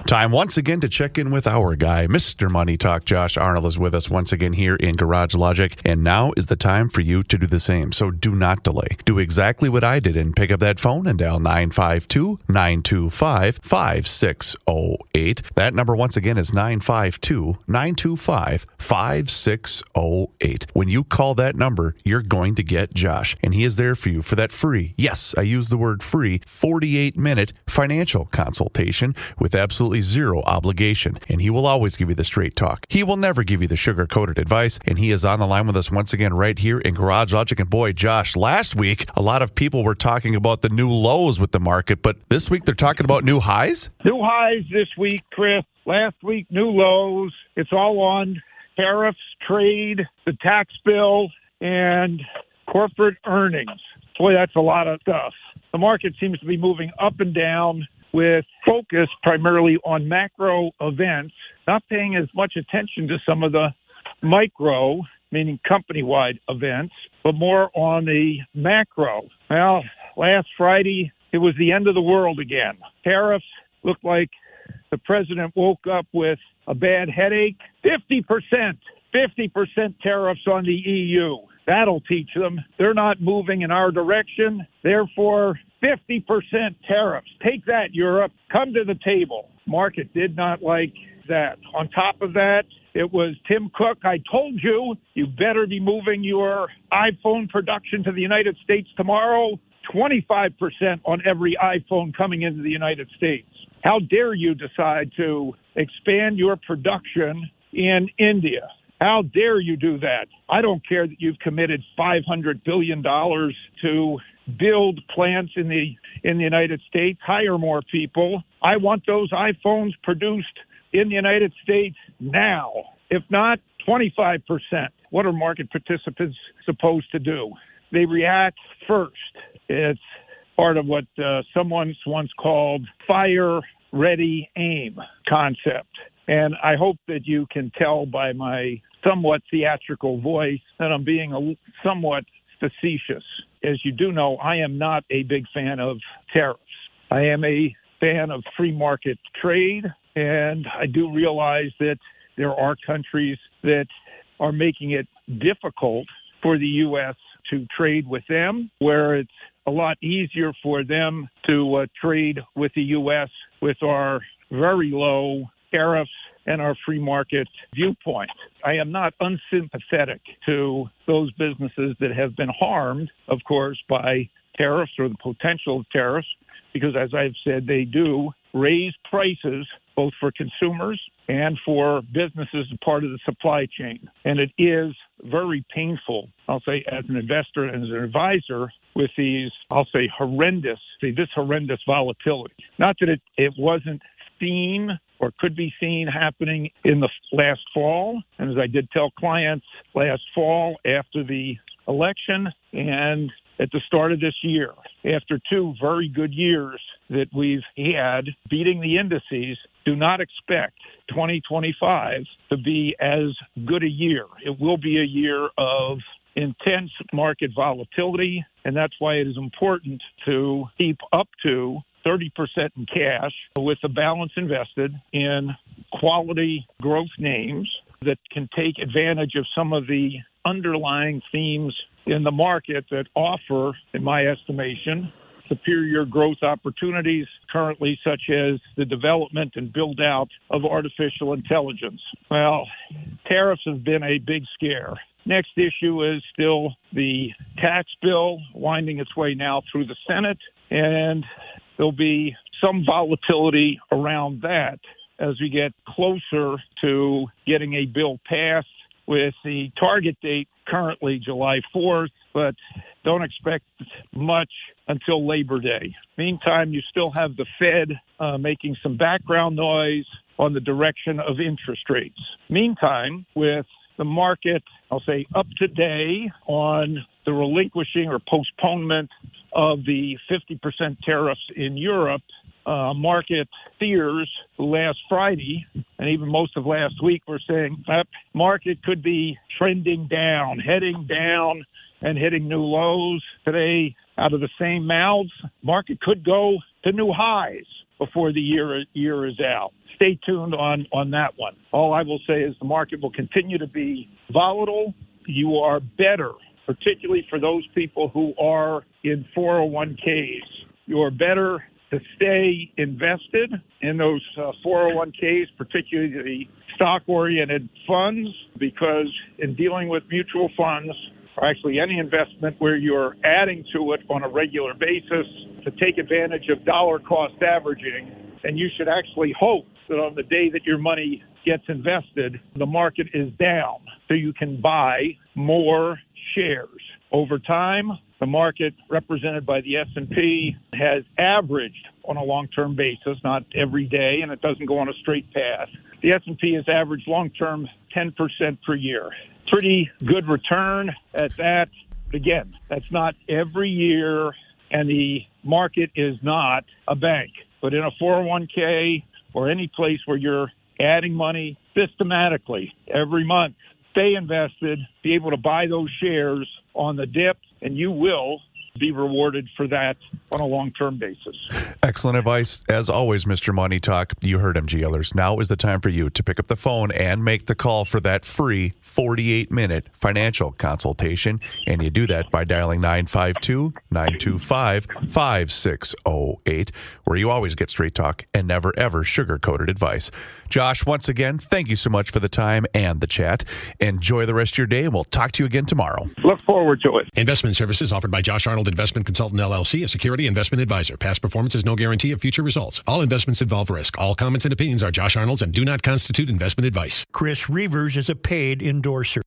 Speaker 3: Time once again to check in with our guy, Mr. Money Talk. Josh Arnold is with us once again here in Garage Logic, and now is the time for you to do the same. So do not delay. Do exactly what I did and pick up that phone and dial 952-925-5608. That number once again is 952-925-5608. When you call that number, you're going to get Josh, and he is there for you for that free, yes, I use the word free, 48-minute financial consultation with absolutely zero obligation, and he will always give you the straight talk. He will never give you the sugar-coated advice, and he is on the line with us once again right here in Garage Logic. And boy, Josh, last week, a lot of people were talking about the new lows with the market, but this week they're talking about new highs?
Speaker 15: New highs this week, Chris. Last week, new lows. It's all on tariffs, trade, the tax bill, and corporate earnings. Boy, that's a lot of stuff. The market seems to be moving up and down with focus primarily on macro events, not paying as much attention to some of the micro, meaning company-wide events, but more on the macro. Well, last Friday, it was the end of the world again. Tariffs looked like the president woke up with a bad headache. 50% tariffs on the EU. That'll teach them. They're not moving in our direction. Therefore, 50% tariffs. Take that, Europe. Come to the table. Market did not like that. On top of that, it was Tim Cook. I told you, you better be moving your iPhone production to the United States tomorrow. 25% on every iPhone coming into the United States. How dare you decide to expand your production in India? How dare you do that? I don't care that you've committed $500 billion to build plants in the United States, hire more people. I want those iPhones produced in the United States now. If not, 25%. what are market participants supposed to do? They react first. It's part of what someone once called fire, ready, aim concept. And I hope that you can tell by my somewhat theatrical voice that I'm being somewhat facetious. As you do know, I am not a big fan of tariffs. I am a fan of free market trade, and I do realize that there are countries that are making it difficult for the U.S. to trade with them, where it's a lot easier for them to trade with the U.S. with our very low tariffs and our free market viewpoint. I am not unsympathetic to those businesses that have been harmed, of course, by tariffs or the potential of tariffs, because as I've said, they do raise prices both for consumers and for businesses as part of the supply chain. And it is very painful, I'll say, as an investor and as an advisor with these, I'll say, this horrendous volatility. Not that it wasn't seen or could be seen happening in the last fall. And as I did tell clients last fall after the election and at the start of this year, after 2 very good years that we've had beating the indices, do not expect 2025 to be as good a year. It will be a year of intense market volatility, and that's why it is important to keep up to 30% in cash with the balance invested in quality growth names that can take advantage of some of the underlying themes in the market that offer, in my estimation, superior growth opportunities currently, such as the development and build out of artificial intelligence. Well, tariffs have been a big scare. Next issue is still the tax bill winding its way now through the Senate, and there'll be some volatility around that as we get closer to getting a bill passed, with the target date currently July 4th, but don't expect much until Labor Day. Meantime, you still have the Fed making some background noise on the direction of interest rates. Meantime, with the market, I'll say, up to date on the relinquishing or postponement of the 50% tariffs in Europe, market fears last Friday and even most of last week were saying that market could be trending down, heading down and hitting new lows. Today, out of the same mouths, market could go to new highs before the year is out. Stay tuned on that one. All I will say is the market will continue to be volatile. You are better, particularly for those people who are in 401ks. You are better to stay invested in those 401ks, particularly the stock-oriented funds, because in dealing with mutual funds, or actually any investment where you're adding to it on a regular basis to take advantage of dollar cost averaging, and you should actually hope that on the day that your money gets invested, the market is down so you can buy more shares. Over time, the market represented by the S&P has averaged on a long-term basis, not every day, and it doesn't go on a straight path. The S&P has averaged long-term 10% per year. Pretty good return at that. Again, that's not every year, and the market is not a bank. But in a 401k or any place where you're adding money systematically every month, stay invested, be able to buy those shares on the dip, and you will be rewarded for that on a long-term basis.
Speaker 3: Excellent advice. As always, Mr. Money Talk, you heard him, GLers. Now is the time for you to pick up the phone and make the call for that free 48-minute financial consultation. And you do that by dialing 952-925-5608, where you always get straight talk and never, ever sugar-coated advice. Josh, once again, thank you so much for the time and the chat. Enjoy the rest of your day, and we'll talk to you again tomorrow.
Speaker 15: Look forward to it.
Speaker 7: Investment services offered by Josh Arnold Investment Consultant, LLC, a security investment advisor. Past performance is no guarantee of future results. All investments involve risk. All comments and opinions are Josh Arnold's and do not constitute investment advice.
Speaker 2: Chris Reavers is a paid endorser.